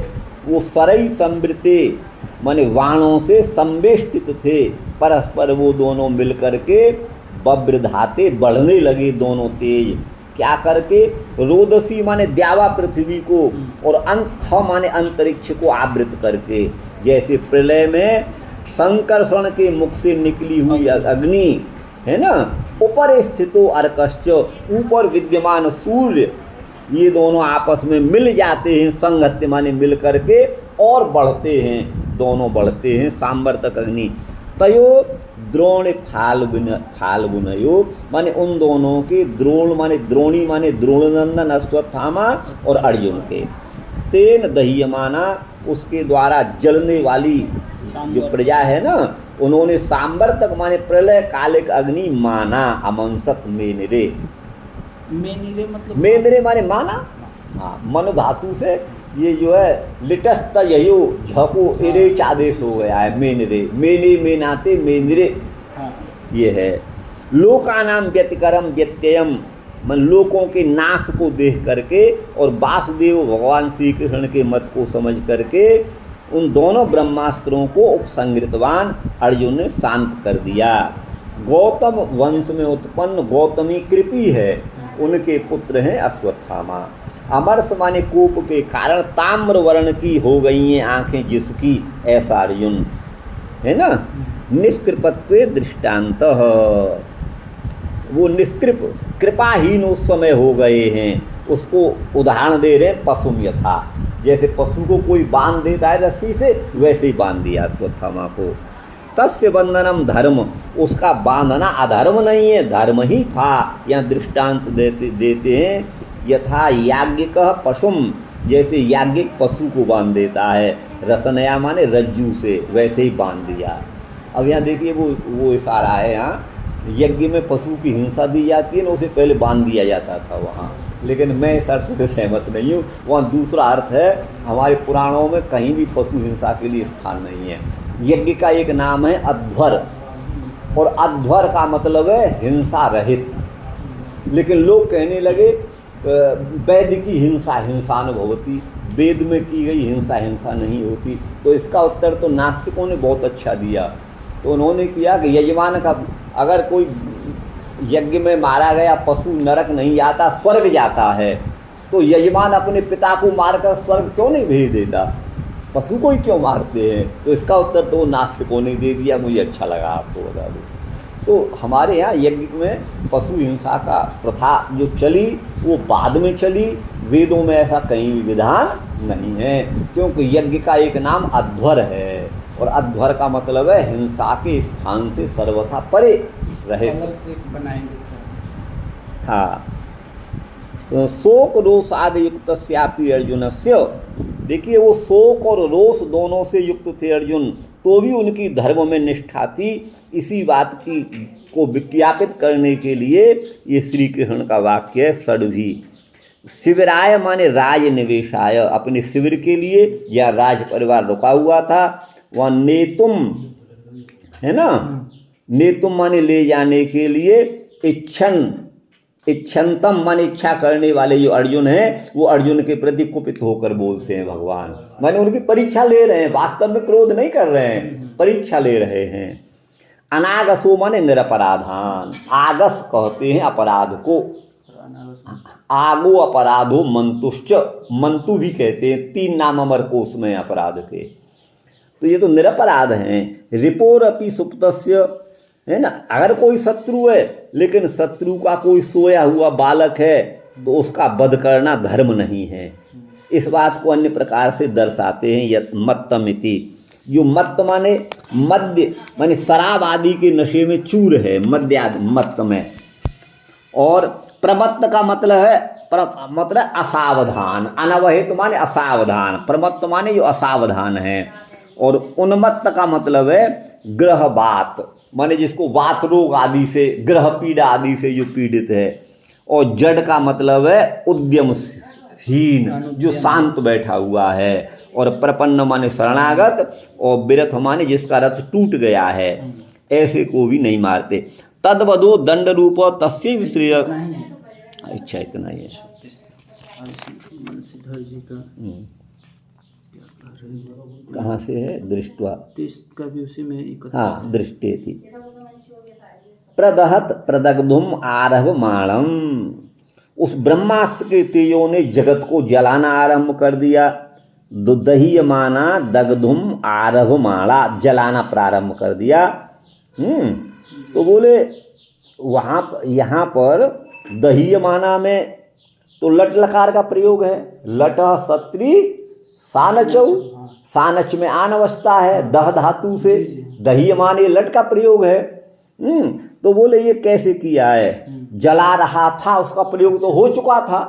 वो सरई संवृते माने वाणों से संवेष्टित थे। परस्पर वो दोनों मिलकर के बवृधाते बढ़ने लगे दोनों तेज। क्या करके? रोदसी माने द्यावा पृथ्वी को, और अंत माने अंतरिक्ष को आवृत करके। जैसे प्रलय में संकर्षण के मुख से निकली हुई अग्नि है ना, ऊपर स्थितो अर्कश्च, ऊपर विद्यमान सूर्य, ये दोनों आपस में मिल जाते हैं, संगत्य माने मिल करके, और बढ़ते हैं, दोनों बढ़ते हैं। सांवर्तक अग्नि तयो द्रोण फाल्गुनयो माने उन दोनों के, द्रोण माने द्रोणी माने द्रोणनंदन अश्वत्थामा और अर्जुन के, तेन दह्यमाना उसके द्वारा जलने वाली जो प्रजा है ना, उन्होंने सांवर्तक माने प्रलय कालिक अग्नि माना। अमंसक मेनरे, मेनिरे मतलब मेनरे माने माना। हाँ, मन धातु से ये जो है लिटस्त ययो झको एरेच आदेश हो गया है। मेनरे, मेने मेनाते मेनरे, हाँ। ये है। लोकानाम व्यतिकरम व्यत्ययम, मन लोगों के नाश को देख करके और वासुदेव भगवान श्री कृष्ण के मत को समझ करके उन दोनों ब्रह्मास्त्रों को उपसंहृतवान अर्जुन ने शांत कर दिया। गौतम वंश में उत्पन्न गौतमी कृपी है, उनके पुत्र हैं अश्वत्थामा। अमरस माने कोप के कारण ताम्र वर्ण की हो गई हैं आंखें जिसकी, ऐसा अर्जुन है ना। निष्कृपत्वे दृष्टांत, वो निष्कृप कृपाहीन उस समय हो गए हैं, उसको उदाहरण दे रहे हैं पशुम यथा। जैसे पशु को कोई बांध देता है रस्सी से, वैसे ही बांध दिया अश्वत्थामा को। तस्य बंधनम धर्म, उसका बांधना अधर्म नहीं है, धर्म ही था। यहाँ दृष्टांत देते हैं यथा याज्ञिक पशुम, जैसे याज्ञिक पशु को बांध देता है रसनया माने रज्जू से, वैसे ही बांध दिया। अब यहाँ देखिए वो इशारा है, यहाँ यज्ञ में पशु की हिंसा दी जाती है ना, उसे पहले बांध दिया जाता था वहाँ, लेकिन मैं इस अर्थ से सहमत नहीं हूँ। वहाँ दूसरा अर्थ है, हमारे पुराणों में कहीं भी पशु हिंसा के लिए स्थान नहीं है। यज्ञ का एक नाम है अध्वर, और अध्वर का मतलब है हिंसा रहित। लेकिन लोग कहने लगे वैद्य की हिंसा हिंसानुभवती, वेद में की गई हिंसा हिंसा नहीं होती। तो इसका उत्तर तो नास्तिकों ने बहुत अच्छा दिया। तो उन्होंने किया कि यजमान का, अगर कोई यज्ञ में मारा गया पशु नरक नहीं जाता, स्वर्ग जाता है, तो यजमान अपने पिता को मारकर स्वर्ग क्यों नहीं भेज देता, पशु को ही क्यों मारते हैं? तो इसका उत्तर तो नास्तिकों ने दे दिया, मुझे अच्छा लगा आपको बता दूँ। तो हमारे यहाँ यज्ञ में पशु हिंसा का प्रथा जो चली वो बाद में चली, वेदों में ऐसा कहीं भी विधान नहीं है, क्योंकि यज्ञ का एक नाम अध्वर है, और अध्वर का मतलब है हिंसा के स्थान से सर्वथा परे रहे। अलग से बनाएंगे। हाँ, तो शोक रोषाद युक्त स्यापी अर्जुनस्य, देखिए वो शोक और रोष दोनों से युक्त थे अर्जुन, तो भी उनकी धर्म में निष्ठा थी। इसी बात की को विज्ञापित करने के लिए ये श्री कृष्ण का वाक्य है। षड्भी शिविराय माने राज निवेशाय, अपने शिविर के लिए या राज परिवार रुका हुआ था वहाँ नेतुम है ना, नेतुम माने ले जाने के लिए, इच्छन्तम माने इच्छा करने वाले जो अर्जुन हैं वो अर्जुन के प्रति कुपित होकर बोलते हैं भगवान, माने उनकी परीक्षा ले रहे हैं, वास्तव में क्रोध नहीं कर रहे हैं, परीक्षा ले रहे हैं। अनागसो माने निरपराधान, आगस कहते हैं अपराध को, आगो अपराधो मंतुश्च, मंतु भी कहते हैं, 3 नाम अमर कोश में अपराध के। तो ये तो निरपराध हैं। रिपोर अपि सुप्तस्य, है ना, अगर कोई शत्रु है लेकिन शत्रु का कोई सोया हुआ बालक है तो उसका वध करना धर्म नहीं है। इस बात को अन्य प्रकार से दर्शाते हैं यत् मत्तमिति, जो मत्त माने मद्य माने शराब आदि के नशे में चूर है, मद्य आदि मत्त में। और प्रमत्त का मतलब है मतलब असावधान, अनवहित माने असावधान, प्रमत्त माने जो असावधान है। और उन्मत्त का मतलब है ग्रह बात, माने जिसको वात रोग आदि से, ग्रह पीड़ा आदि से जो पीड़ित है। और जड़ का मतलब है उद्यमशील हीन, जो शांत बैठा हुआ है। और प्रपन्न माने शरणागत, और विरथ माने जिसका रथ टूट गया है, ऐसे को भी नहीं मारते। तद्वदो दंड रूप तस्य विश्रेय। अच्छा, इतना ही है। कहाँ से है? दृष्टवा का भी उसी में। हाँ, दृष्टि थी। प्रदहत प्रदग्धुम आरभमाणम, उस ब्रह्मास्त्र के तेजों ने जगत को जलाना आरंभ कर दिया। दहीयमाना दग्धुम आरभमाणा, जलाना प्रारंभ कर दिया। तो बोले वहाँ यहाँ पर दहीयमाना में तो लट लकार का प्रयोग है। लट सत्री सानचौ, सानच में आन अवस्था है, दह धातु से दहीयमान, ये लट का प्रयोग है। तो बोले ये कैसे किया है? जला रहा था, उसका प्रयोग तो हो चुका था,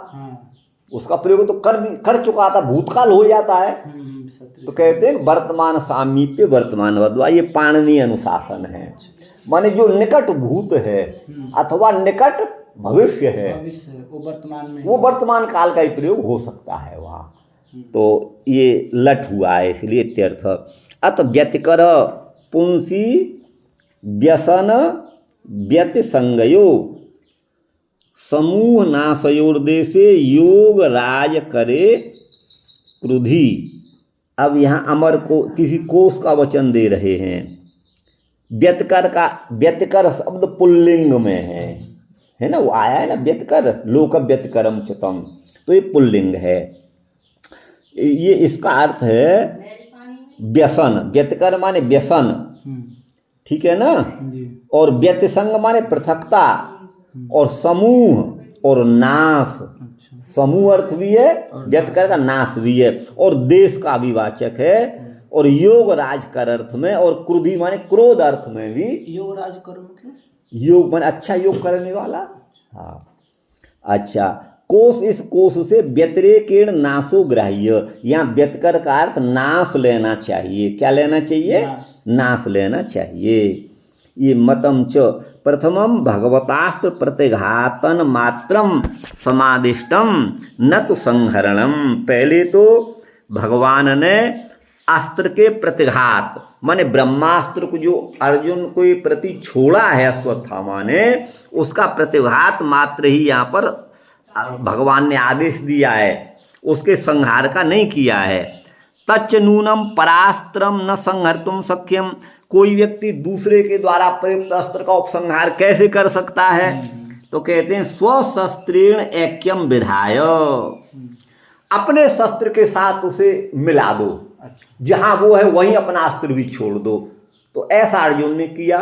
उसका प्रयोग तो कर चुका था, भूतकाल हो जाता है। तो कहते हैं वर्तमान सामीप्य वर्तमान वद्वा, ये पाणिनीय अनुशासन है। माने जो निकट भूत है अथवा निकट भविष्य है, वो वर्तमान काल का ही प्रयोग हो सकता है वहाँ। तो ये लट हुआ है, इसलिए इत्यर्थ। अत व्यतिकर पुंसी व्यसन व्यतिसंगयो समूह नाशयोर्देशे योग राज करे क्रुधि। अब यहाँ अमर को किसी कोष का वचन दे रहे हैं। व्यतिकर का, व्यतिकर शब्द पुल्लिंग में है ना, वो आया है ना, व्यतिकर लोक व्यतिकरम चितम, तो ये पुल्लिंग है। ये इसका अर्थ है व्यसन। व्यतिकर माने व्यसन, ठीक है ना। और व्यतिसंग माने पृथकता, और समूह और नाश। समूह अर्थ भी है, व्यतिकर का नाश भी है, और देश का भी वाचक है। और योग राज कर अर्थ में, और क्रोधी माने क्रोध अर्थ में भी। योग राज कर मतलब योग माने अच्छा योग करने वाला। हाँ, अच्छा। कोष, इस कोष से व्यतिरेकेण नाशो ग्राह्य, यहाँ व्यतिकर का अर्थ नाश लेना चाहिए। क्या लेना चाहिए? नाश लेना चाहिए। ये मतम च प्रथमम भगवतास्त्र प्रतिघातन मात्रम समादिष्टम न तो संहरणम। पहले तो भगवान ने अस्त्र के प्रतिघात माने ब्रह्मास्त्र को जो अर्जुन को प्रति छोड़ा है अश्वत्थामा ने, उसका प्रतिघात मात्र ही यहाँ पर भगवान ने आदेश दिया है, उसके संहार का नहीं किया है। तच्च नूनम परास्त्रम न संहर्तुम सख्यम, कोई व्यक्ति दूसरे के द्वारा प्रयुक्त अस्त्र का उपसंहार कैसे कर सकता है? तो कहते हैं स्वशस्त्रेण ऐक्यम विधाय, अपने शस्त्र के साथ उसे मिला दो। जहां वो है वहीं अपना अस्त्र भी छोड़ दो। तो ऐसा अर्जुन ने किया,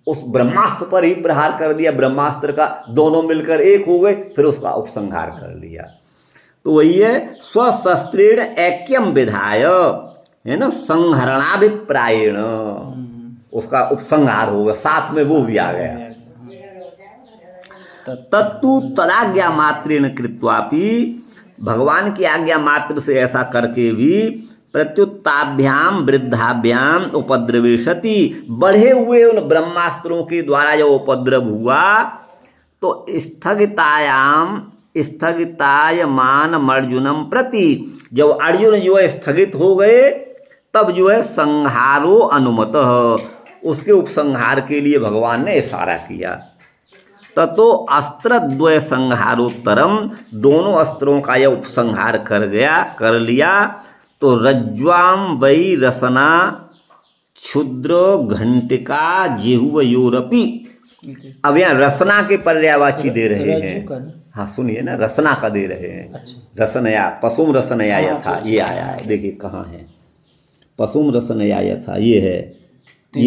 उस ब्रह्मास्त्र पर ही प्रहार कर दिया। ब्रह्मास्त्र का दोनों मिलकर एक हो गए, फिर उसका उपसंहार कर लिया। तो वही है स्वशस्त्रेण ऐक्यम विधाय, है ना, संहरणाभिप्रायेण, उसका उपसंहार होगा, साथ में वो भी आ गया। तत्तु तदाज्ञा मात्रेण कृत्वापि, भगवान की आज्ञा मात्र से ऐसा करके भी प्रत्युत्ताभ्याम वृद्धाभ्याम उपद्रवेशति, बढ़े हुए उन ब्रह्मास्त्रों के द्वारा जब उपद्रव हुआ तो स्थगितायमान अर्जुनम प्रति, जब अर्जुन जो है स्थगित हो गए तब जो है संहारो अनुमतः, उसके उपसंहार के लिए भगवान ने इशारा किया। ततो अस्त्रद्वय संहारोत्तरम, दोनों अस्त्रों का यह उपसंहार कर लिया। तो रज्ज्वाम वै रसना क्षुद्र घंटिका जिह्वयोरपि, अब यहाँ रसना के पर्यायवाची दे रहे हैं। हाँ सुनिए ना, रसना का दे रहे हैं। अच्छा। रसनया पशुम रसनया यथा, ये आया है, देखिए कहाँ है पशुम रसनया यथा, ये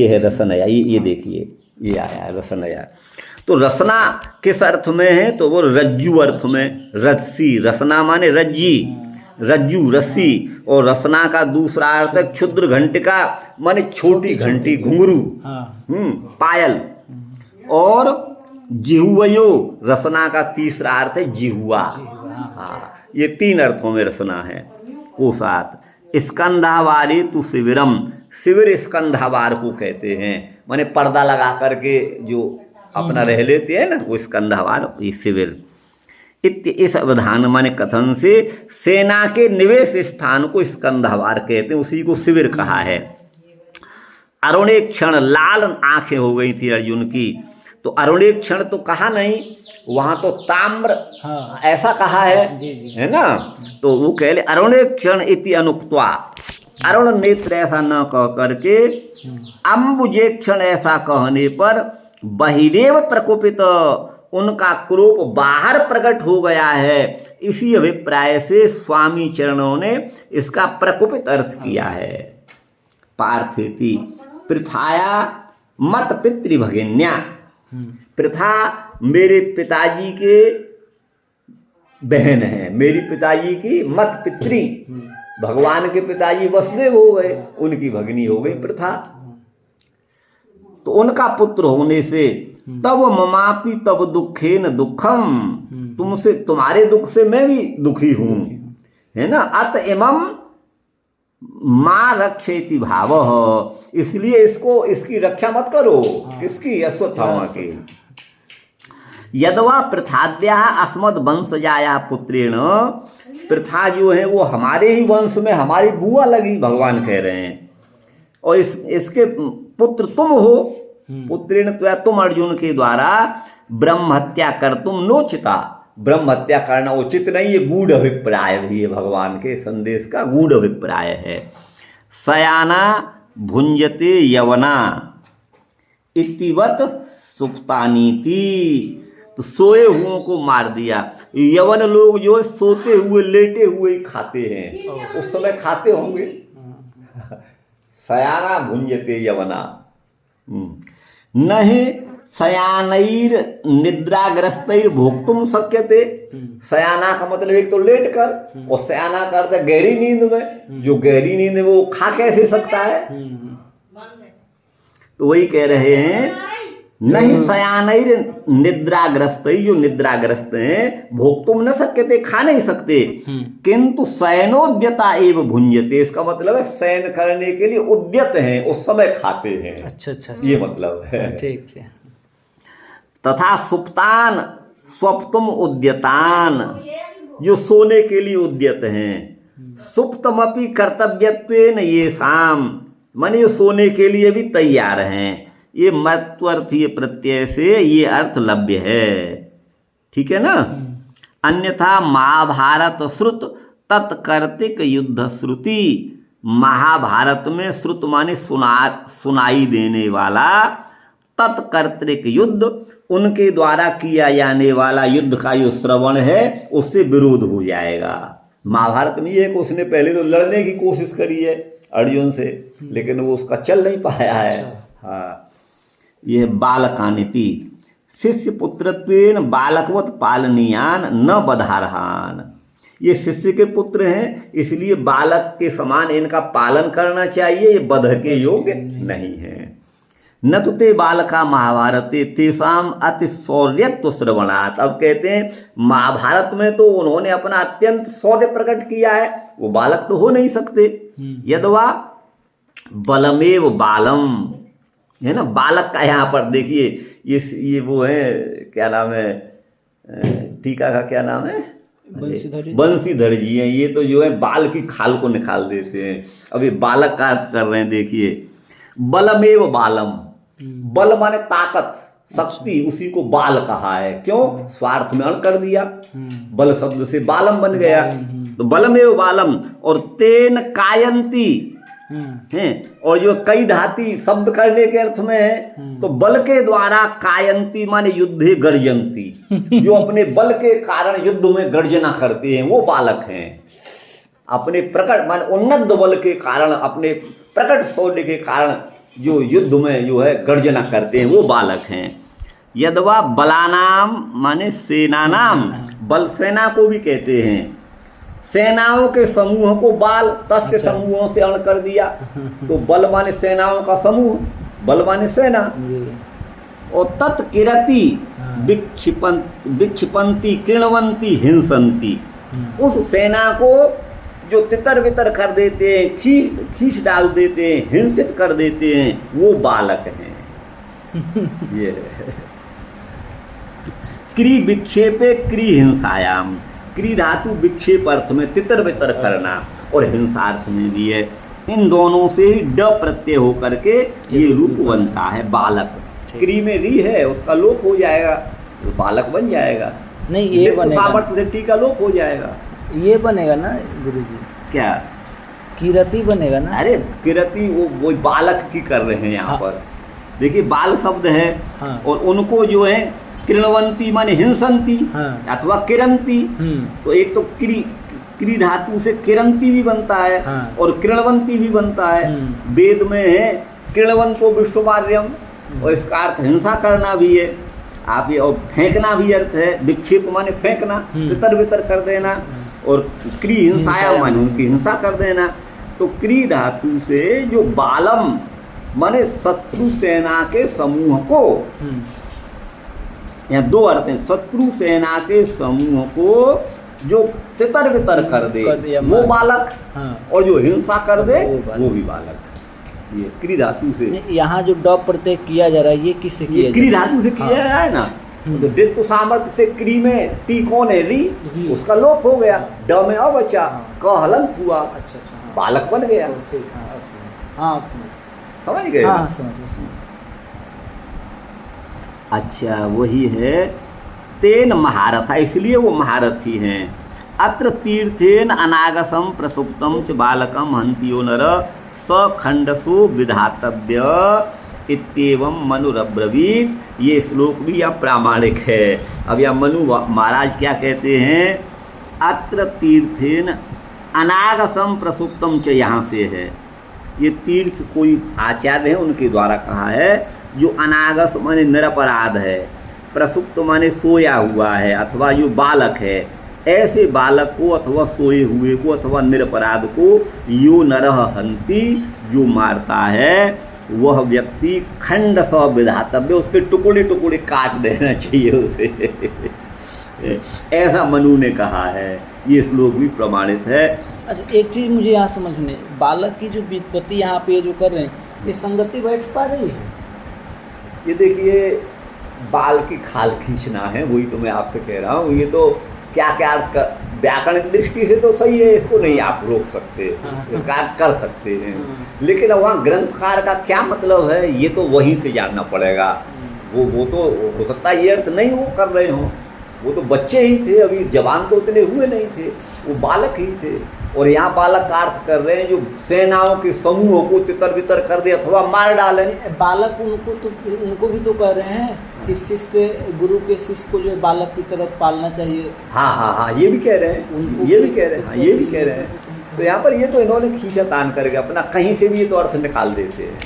है रसनया, ये देखिए ये आया है रसनया। तो रसना किस अर्थ में है? तो वो रज्जू अर्थ में, रस्सी, रसना माने रज्जी, रज्जू रस्सी, और रसना का दूसरा अर्थ है क्षुद्र घंटिका माने छोटी घंटी, घुंघरू, पायल। और जिह्वयो, रसना का तीसरा अर्थ है जिह्वा। हाँ, ये तीन अर्थों में रसना है। कोसात स्कंधावारी तु शिविरम, शिविर स्कंधावार को कहते हैं, माने पर्दा लगा करके जो अपना रह लेते हैं ना, वो स्कंधावार, ये शिविर। इस अवधान माने कथन से सेना के निवेश स्थान को स्कंधावार कहते हैं, उसी को शिविर कहा है। अरुणेक्षण लाल आंखें हो गई थी अर्जुन की, तो अरुणेक्षण तो कहा नहीं, वहां तो ताम्र ऐसा कहा है, है ना। तो वो कह ले अरुणेक्षण इति अनुक्त्वा, अरुण नेत्र ऐसा न कह करके अम्बुजेक्षण ऐसा कहने पर बहिरेव प्रकोपित, उनका क्रोध बाहर प्रकट हो गया है। इसी अभिप्राय से स्वामी चरणों ने इसका प्रकोपित अर्थ किया है। पार्थेति पृथाया मत पितृभगिन्या, पृथा मेरे पिताजी के बहन है, मेरी पिताजी की मत पितृ, भगवान के पिताजी वसुदेव हो गए, उनकी भगिनी हो गई पृथा। तो उनका पुत्र होने से तब ममापि तब दुखे न दुखम, तुमसे तुम्हारे दुख से मैं भी दुखी हूं, है ना। अत इमम मां रक्षेति भाव, इसलिए इसको इसकी रक्षा मत करो। किसकी? अश्वत्थामा की। यदवा पृथाद्या अस्मद वंशजाया पुत्रेण, पृथा जो है वो हमारे ही वंश में हमारी बुआ लगी, भगवान कह रहे हैं, और इसके पुत्र तुम हो। पुत्रेण त्वया, तुम अर्जुन के द्वारा ब्रह्म हत्या कर तुम नोचिता, ब्रह्म हत्या करना उचित नहीं, ये गूढ़ अभिप्राय भी है, भगवान के संदेश का गूढ़ अभिप्राय है। सयाना भुंजते यवना इतिवत सुप्तानीति, तो सोए हुओं को मार दिया। यवन लोग जो सोते हुए लेटे हुए ही खाते हैं, उस समय खाते होंगे। सयाना भुंजते यवना, नहीं शयानैर निद्राग्रस्तैर भोक्तुम शक्यते। शयाना का मतलब एक तो लेट कर, और शयाना का अर्थ गहरी नींद में, जो गहरी नींद में वो खा कैसे सकता है। तो वही कह रहे हैं, नहीं शयानैर निद्राग्रस्त, जो निद्राग्रस्त हैं, भोक्तुम न शक्यते, खा नहीं सकते, किंतु शयनोद्यता एव भुंजते, इसका मतलब है शयन करने के लिए उद्यत हैं, उस समय खाते हैं। अच्छा, ये मतलब है। ठीक है। तथा सुप्तान स्वप्तुम उद्यतान, जो सोने के लिए उद्यत हैं। सुप्तमपि कर्तव्यत्वेन ये शाम, माने सोने के लिए भी तैयार हैं। ये मत्वर्थ, ये प्रत्यय से ये अर्थ लभ्य है, ठीक है ना। अन्यथा महाभारत श्रुत तत्कर्तिक युद्ध श्रुति, महाभारत में श्रुत माने सुनाई देने वाला, तत्कर्तिक युद्ध उनके द्वारा किया जाने वाला युद्ध का जो श्रवण है उससे विरोध हो जाएगा। महाभारत में ये कि उसने पहले तो लड़ने की कोशिश करी है अर्जुन से, लेकिन वो उसका चल नहीं पाया है। हाँ, ये बालकानिति, शिष्य पुत्रत्वेन बालकवत पालनीयान न बधारहान, ये शिष्य के पुत्र हैं, इसलिए बालक के समान इनका पालन करना चाहिए, ये बध के योग्य नहीं है। न तो ते बालका महाभारते तेसाम अति शौर्यत्व श्रवणात्, अब कहते हैं महाभारत में तो उन्होंने अपना अत्यंत शौर्य प्रकट किया है, वो बालक तो हो नहीं सकते। यदवा बलमेव बालम, है ना, बालक का यहाँ पर देखिए ये वो है, क्या नाम है, टीका का क्या नाम है, बंशीधर जी हैं। ये तो जो है बाल की खाल को निकाल देते हैं। अब ये बालक का अर्थ कर रहे हैं, देखिए बलमेव बालम, बल माने ताकत शक्ति, उसी को बाल कहा है। क्यों? स्वार्थ में अण कर दिया, बल शब्द से बालम बन गया, तो बलमेव बालम। और तेन कायंती हैं, और जो कई धाती शब्द करने के अर्थ में है, तो बल के द्वारा कायंती माने युद्धे गर्जंती, जो अपने बल के कारण युद्ध में गर्जना करते हैं वो बालक हैं। अपने प्रकट माने उन्नत बल के कारण, अपने प्रकट शौर्य के कारण जो युद्ध में जो है गर्जना करते हैं वो बालक हैं। यदवा बलानाम माने सेनानाम, बल सेना को भी कहते हैं, सेनाओं के समूह को बाल, तस्य समूहों से अण कर दिया, तो बल माने सेनाओं का समूह, बल माने सेना। और तत्किरति विक्षिपंती कृणवंती हिंसंती, उस सेना को जो तितर बितर कर देते हैं, खींच डाल देते हैं, हिंसित कर देते हैं, वो बालक हैं। ये क्री विक्षेपे क्री हिंसायाम, क्री धातु विक्षेप अर्थ में तितर बितर करना और हिंसा अर्थ में भी है। इन दोनों से ही ड प्रत्यय होकर के ये रूप बनता है बालक। क्री में री है, उसका लोप हो जाएगा तो बालक बन जाएगा। नहीं ये बनेगा, सामर्थ्य से टी का लोप हो जाएगा। ये बनेगा ना गुरुजी, क्या किरति बनेगा ना? अरे किरति वो बालक की कर रहे हैं यहाँ हाँ। पर। देखिए बाल शब्द है हाँ। और उनको जो है कृणवंती माने हिंसंती हाँ। अथवा किरंती, तो एक तो क्री धातु से किरंती भी बनता है हाँ। और कृणवंती भी बनता है। वेद में है कृणवंतो विश्वमार्यम और इसका अर्थ हिंसा करना भी है। आप ये और फेंकना भी अर्थ है, विक्षेप माने फेंकना, तितर बितर कर देना, और क्री हिंसाया माने उनकी हिंसा कर देना। तो क्री धातु से जो बालम माने शत्रु सेना के समूह को, यहाँ दो अर्थ हैं, शत्रु सेना के समूह को जो तितर बितर कर दे वो बालक, और जो हिंसा कर दे वो भी बालक। ये क्री धातु से यहाँ जो ड प्रत्यय किया जा रहा है ये किससे किया? क्री धातु से किया जा रहा है ना। तो दित्व सामर्थ्य से क्री में टी कौन है? री, उसका लोप हो गया, ड में अब बचा, क हलंत हुआ, अच्छा अच्छा, बालक बन गया। ठीक, हाँ समझ गए? हाँ समझ। अच्छा वही है तेन महारथा, इसलिए वो महारथी हैं। अत्र तीर्थेन अनागसम प्रसुप्तम च बालकम हंतियो नर सखंडसो विधातव्य इत्येवं मनुरब्रवीत। ये श्लोक भी यहाँ प्रामाणिक है। अब यहाँ मनु महाराज क्या कहते हैं? अत्र तीर्थेन अनागसम प्रसुप्तम च, यहाँ से है ये तीर्थ, कोई आचार्य है उनके द्वारा कहा है, जो अनागस माने निरपराध है, प्रसुप्त माने सोया हुआ है अथवा जो बालक है, ऐसे बालक को अथवा सोए हुए को अथवा निरपराध को यो नरह हंति, जो मारता है वह व्यक्ति खंड स विधातव्य, उसके टुकड़े टुकड़े काट देना चाहिए उसे। ऐसा मनु ने कहा है। ये श्लोक भी प्रमाणित है। अच्छा एक चीज़ मुझे यहाँ समझ में, बालक की जो व्युत्पत्ति यहाँ पे जो कर रहे हैं ये संगति बैठ पा रही है? ये देखिए बाल की खाल खींचना है, वही तो मैं आपसे कह रहा हूँ। ये तो क्या क्या व्याकरण की दृष्टि से तो सही है, इसको नहीं आप रोक सकते, इसका अर्थ कर सकते हैं, लेकिन वहाँ ग्रंथकार का क्या मतलब है ये तो वहीं से जानना पड़ेगा। वो तो हो सकता है ये अर्थ नहीं वो कर रहे हों, वो तो बच्चे ही थे, अभी जवान तो उतने हुए नहीं थे, वो बालक ही थे। और यहाँ बालक का अर्थ कर रहे हैं जो सेनाओं के समूह को तितर बितर कर दे अथवा मार डाले। बालक उनको भी तो कह रहे हैं कि शिष्य गुरु के शिष्य को जो है बालक की तरफ पालना चाहिए। हाँ, ये भी कह रहे हैं, ये भी कह रहे हैं, हाँ ये भी कह रहे हैं। तो यहाँ पर ये तो इन्होंने खींचा तान करके अपना कहीं से भी ये तो अर्थ निकाल देते हैं।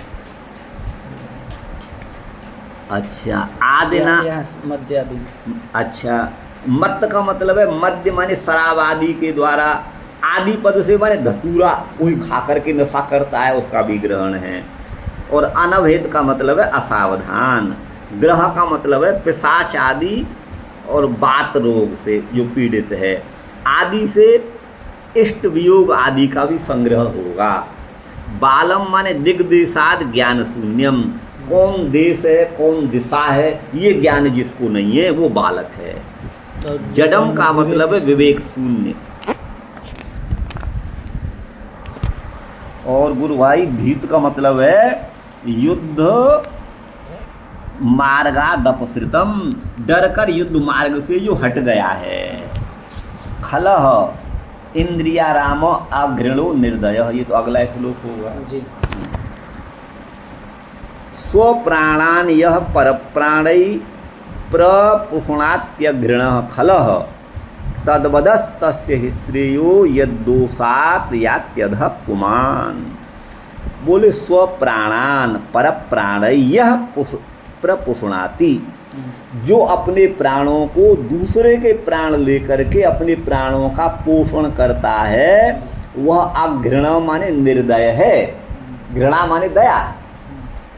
अच्छा आदिना, मध्य आदि। अच्छा मत का मतलब है मद्य माने शराब आदि के द्वारा, आदि पद से माने धतूरा कोई खा करके नशा करता है उसका भी ग्रहण है। और अनभेद का मतलब है असावधान। ग्रह का मतलब है पिशाच आदि और बात रोग से जो पीड़ित है। आदि से इष्ट वियोग आदि का भी संग्रह होगा। बालम माने दिग्देशाद ज्ञान शून्यम, कौन देश है कौन दिशा है ये ज्ञान जिसको नहीं है वो बालक है। जडम का मतलब है विवेक शून्य। और गुरु भाई भीत का मतलब है युद्ध मार्गादपसृतम, डर कर युद्ध मार्ग से जो हट गया है। खलह इंद्रियाराम अघृणो निर्दय, ये तो अगला श्लोक होगा जी। स्वप्राणान यह परप्राणै प्रपुषणात्यघृण खलः तद्वदस्तस्य हि श्रेयो यद्दोषात् यात्यधः पुमान्। बोले स्वप्राणान परप्राणै यह प्रपुषणाति, जो अपने प्राणों को दूसरे के प्राण लेकर के अपने प्राणों का पोषण करता है वह अघृण माने निर्दय है। घृणा माने दया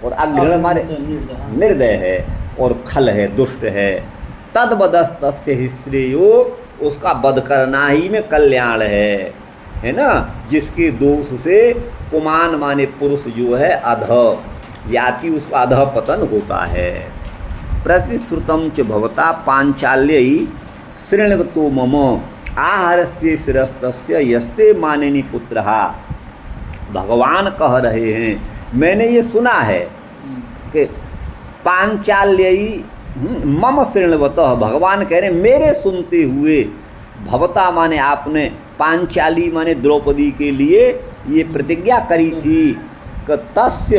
और अघृण माने निर्दय है, और खल है दुष्ट है। तद्वदस्तस्य हि श्रेयो, उसका वध करना ही में कल्याण है ना। जिसके दोष से पुमान माने पुरुष जो है अध याति उसका अध पतन होता है। प्रतिश्रुतं च भवता पांचाल्यै शृण्वतो मम आहारस्य शिरस्तस्य यस्ते मानिनी पुत्रः। भगवान कह रहे हैं मैंने ये सुना है कि पांचाल्यई मम शृण्वतः, भगवान कह रहे मेरे सुनते हुए, भवता माने आपने, पांचाली माने द्रौपदी के लिए ये प्रतिज्ञा करी थी कि तस्य,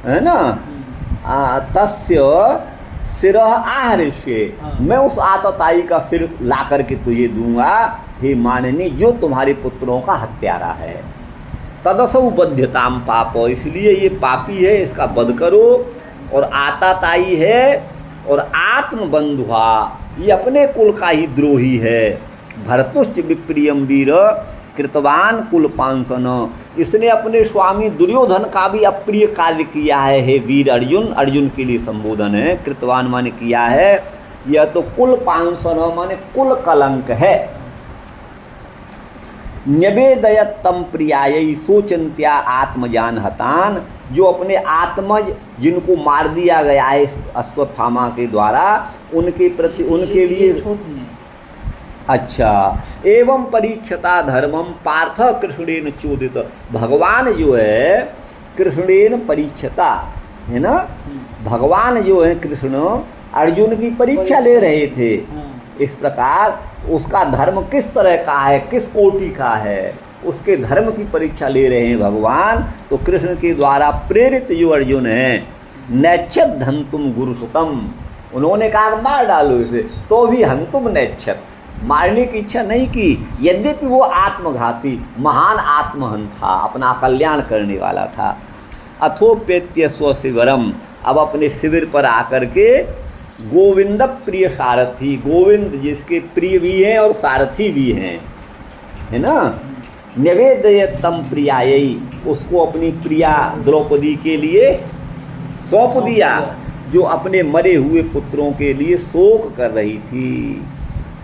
है ना, तस्य सिरह आहरिष्ये, मैं उस आतताई का सिर ला करके तुझे दूंगा हे माननी जो तुम्हारे पुत्रों का हत्यारा है। तदसौ बध्यताम पाप, इसलिए ये पापी है इसका वध करो, और आताताई है और आत्मबंधुआ, ये अपने कुल का ही द्रोही है। भरतुश्च विप्रियम वीर कृतवान कुल पांसन, इसने अपने स्वामी दुर्योधन का भी अप्रिय कार्य किया है हे वीर अर्जुन, अर्जुन के लिए संबोधन है। कृतवान माने किया है, यह तो कुल पांसन माने कुल कलंक है। न्यवेदयत तम प्रियायै सोचन्त्या आत्मजान हतान, जो अपने आत्मज जिनको मार दिया गया है अश्वत्थामा के द्वारा, उनके प्रति, उनके लिए अच्छा। एवं परीक्षता धर्मम पार्थ कृष्णेन चोदित, भगवान जो है कृष्णेन परीक्षता, है ना, भगवान जो है कृष्ण अर्जुन की परीक्षा ले रहे थे। इस प्रकार उसका धर्म किस तरह का है, किस कोटि का है, उसके धर्म की परीक्षा ले रहे हैं भगवान। तो कृष्ण के द्वारा प्रेरित जो अर्जुन है, नैच्छत हंतुम गुरुसुतम, उन्होंने कहा मार डालो इसे, तो भी हंतुम नैच्छत, मारने की इच्छा नहीं की। यद्यपि वो आत्मघाती महान आत्महन था, अपना कल्याण करने वाला था। अथोपेत्य स्वशिवरम, अब अपने शिविर पर आकर के गोविंद प्रिय सारथी, गोविंद जिसके प्रिय भी हैं और सारथी भी हैं, है ना, निवेदयतम प्रियायै, उसको अपनी प्रिया द्रौपदी के लिए सौंप दिया, जो अपने मरे हुए पुत्रों के लिए शोक कर रही थी।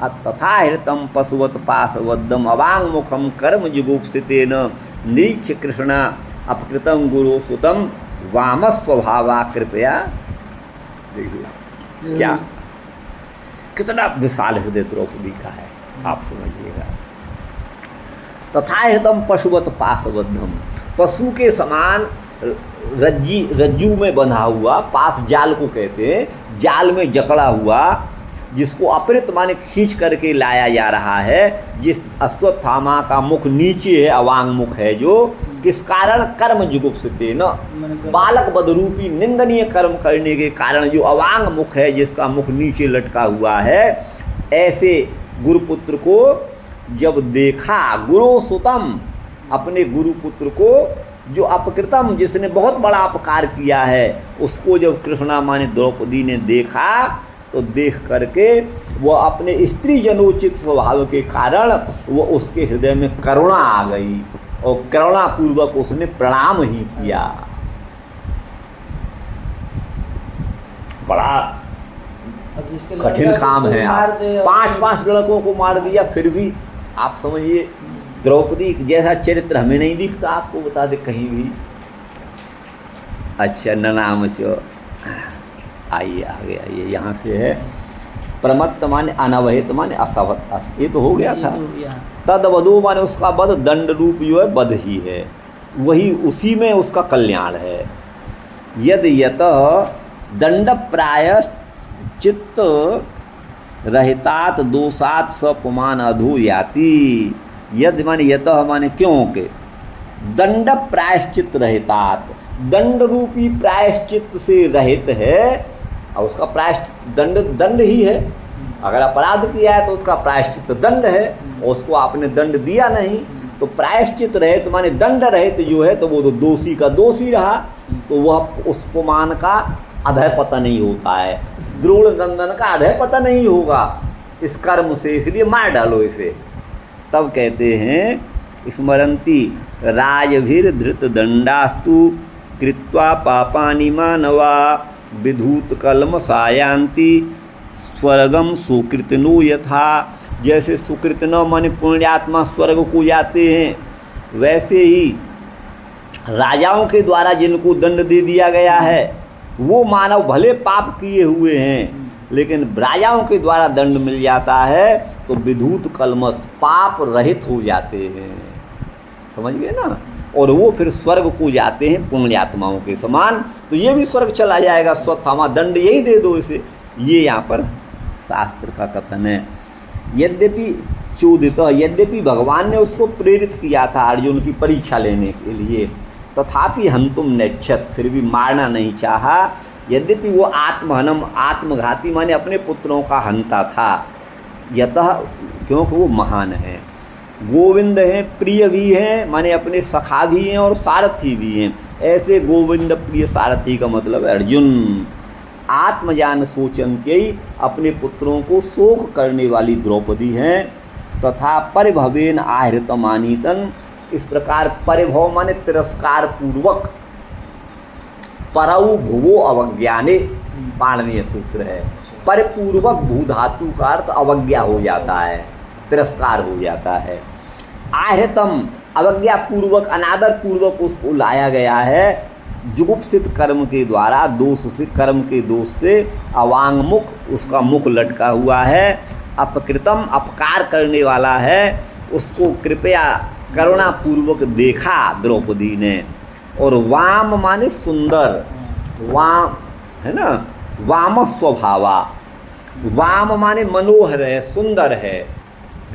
तथा हृतम पशुवत पाशवद्दम अवांग मुखम कर्म जुगुप्सितेन निरीक्ष कृष्ण अपकृतम गुरु सुतम वाम स्वभावा कृपया। देखिए क्या कितना विशाल हृदय द्रौपदी का है, आप समझिएगा। तथा हृतम पशुवत पाशबद्धम, पशु के समान रज्जू में बंधा हुआ, पास जाल को कहते हैं, जाल में जकड़ा हुआ, जिसको अपृत माने खींच करके लाया जा रहा है। जिस अश्वत्थामा का मुख नीचे है, अवांग मुख है, जो किस कारण कर्म जुगुप्सिते न, बालक बदरूपी निंदनीय कर्म करने के कारण जो अवांग मुख है, जिसका मुख नीचे लटका हुआ है, ऐसे गुरुपुत्र को जब देखा, गुरु सुतम, अपने गुरुपुत्र को जो अपकृतम, जिसने बहुत बड़ा अपकार किया है, उसको जब कृष्णा माने द्रौपदी ने देखा, तो देख करके वो अपने स्त्री जनोचित स्वभाव के कारण वो उसके हृदय में करुणा आ गई, और करुणा पूर्वक उसने प्रणाम ही किया। बड़ा कठिन काम है। 5 लड़कों को मार दिया, फिर भी आप समझिए द्रौपदी जैसा चरित्र हमें नहीं दिखता, आपको बता दे कहीं भी। अच्छा, ननामच आइए आगे आइए, यहाँ से है प्रमत्त माने अनवहित माने असवत, ये तो हो गया था। तद वधु माने उसका वध, दंड रूप जो है वध ही है, वही उसी में उसका कल्याण है। यद यतः दंड प्रायश्चित्त रहितात दोषात सपमान अधु याति। यद माने यतः माने क्योंकि, दंड प्रायश्चित रहितात, दंड रूपी प्रायश्चित से रहित है, और उसका प्रायश्चित दंड ही है। अगर अपराध किया है तो उसका प्रायश्चित दंड है, और उसको आपने दंड दिया नहीं, तो प्रायश्चित रहित माने दंड रहित जो है, तो वो तो दोषी का दोषी रहा, तो वह उस पुमान का अधय पता नहीं होता है, द्रोण नंदन का अधय पता नहीं होगा इस कर्म से, इसलिए मार डालो इसे। तब कहते हैं स्मरंती राजभीर धृत दंडास्तु कृत्वा पापानि मानवा विधूत कलम सायांति स्वर्गम सुकृतनो यथा। जैसे सुकृतनो माने पुण्यात्मा स्वर्ग को जाते हैं, वैसे ही राजाओं के द्वारा जिनको दंड दे दिया गया है, वो मानव भले पाप किए हुए हैं लेकिन राजाओं के द्वारा दंड मिल जाता है तो विधूत कलमश पाप रहित हो जाते हैं, समझ गए ना। और वो फिर स्वर्ग को जाते हैं पुण्यात्माओं के समान, तो ये भी स्वर्ग चला जाएगा स्वथामा, दंड यही दे दो इसे, ये यहाँ पर शास्त्र का कथन है। यद्यपि चोदित, यद्यपि भगवान ने उसको प्रेरित किया था अर्जुन की परीक्षा लेने के लिए, तथापि हंतुम नेच्छत, फिर भी मारना नहीं चाहा। यद्यपि वो आत्महनम, आत्मघाती माने अपने पुत्रों का हंता था, यतः क्योंकि वो महान है, गोविंद हैं, प्रिय भी हैं, माने अपने सखा भी हैं और सारथी भी हैं। ऐसे गोविंद प्रिय सारथी का मतलब है अर्जुन। आत्मजान सोचंत्यई, अपने पुत्रों को शोक करने वाली द्रौपदी हैं। तथा परिभवेन आहृतमानीतन, इस प्रकार परिभव माने तिरस्कार पूर्वक, परौ भुवो अवज्ञाने, पाणनीय सूत्र है। परिपूर्वक भू धातु का अर्थ अवज्ञा हो जाता है, तिरस्कार हो जाता है। आहृतम, अवज्ञा पूर्वक, अनादर पूर्वक उसको लाया गया है, जुगुप्सित कर्म के द्वारा, दोष से, कर्म के दोष से, अवांगमुख, उसका मुख लटका हुआ है, अपकृतम, अपकार करने वाला है, उसको कृपया करुणा पूर्वक देखा द्रौपदी ने। और वाम माने सुंदर, वाम है ना, वाम स्वभावा, वाम माने मनोहर है, सुंदर है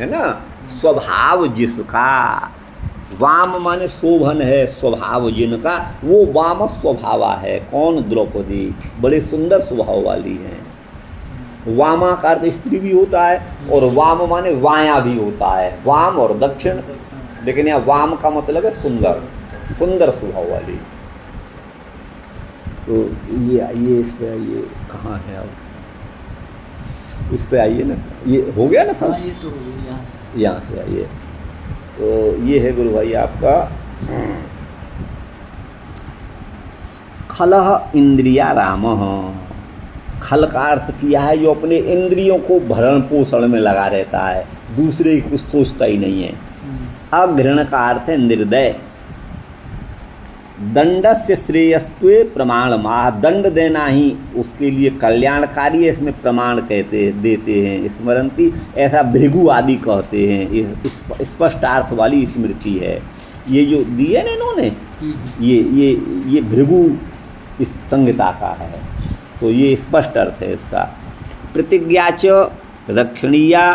ना, स्वभाव जिसका, वाम माने शोभन है, स्वभाव जिनका, वो वाम स्वभावा है। कौन? द्रौपदी, बड़े सुंदर स्वभाव वाली हैं। वामा का अर्थ स्त्री भी होता है और वाम माने वाया भी होता है, वाम और दक्षिण, लेकिन यहाँ वाम का मतलब है सुंदर, सुंदर स्वभाव वाली। तो ये इस पे आइए, कहाँ है अब, इस पे आइए ना, ये हो गया ना सब, ये तो यहाँ से आइए। तो ये है गुरु भाई आपका खलह इंद्रिया राम। खल का अर्थ किया है जो अपने इंद्रियों को भरण पोषण में लगा रहता है, दूसरे की कुछ सोचता ही नहीं है। अघृण का अर्थ है निर्दय। दंडस्य श्रेयस्त्वे प्रमाण माह, दंड देना ही उसके लिए कल्याणकारी है, इसमें प्रमाण देते हैं। स्मरंती, ऐसा भृगु आदि कहते हैं, स्पष्ट अर्थ वाली स्मृति है। ये जो दिए ना इन्होंने, ये भृगु इस संहिता का है, तो ये स्पष्ट अर्थ है इसका। प्रतिज्ञा च रक्षणीया,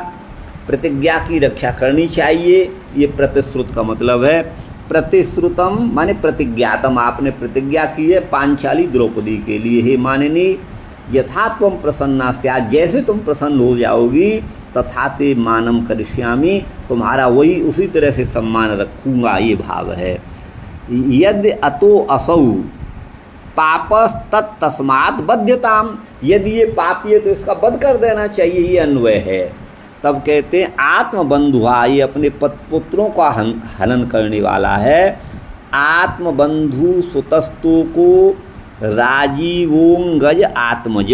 प्रतिज्ञा की रक्षा करनी चाहिए, ये प्रतिश्रुत का मतलब है। प्रतिश्रुतम माने प्रतिज्ञातम, आपने प्रतिज्ञा की है पांचाली द्रौपदी के लिए, हे माननी यथा त्वं प्रसन्ना स्यात्, जैसे तुम प्रसन्न हो जाओगी, तथा ते मानम करिष्यामि, तुम्हारा वही उसी तरह से सम्मान रखूँगा, ये भाव है। यदि अतो असौ पापस तत्तस्मात् बध्यताम, यदि ये पापी है तो इसका वध कर देना चाहिए, ये अन्वय है। तब कहते हैं आत्मबंधुआ, ये अपने पुत्रों का हनन करने वाला है। आत्मबंधु सुतस्तु को राजीवोंगज आत्मज,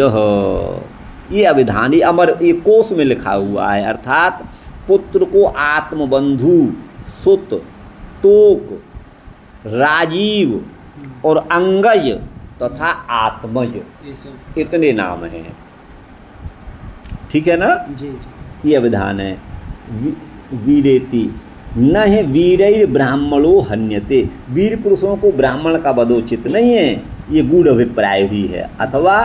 ये अभिधानी अमर, ये कोश में लिखा हुआ है। अर्थात पुत्र को आत्मबंधु, सुत, तोक, राजीव और अंगज तथा आत्मज, इतने नाम हैं, ठीक है ना जी। ये अभिधान है। वीरेति न है वीरैर ब्राह्मणो हन्यते, वीर पुरुषों को ब्राह्मण का वधोचित नहीं है, ये गूढ़ अभिप्राय भी है। अथवा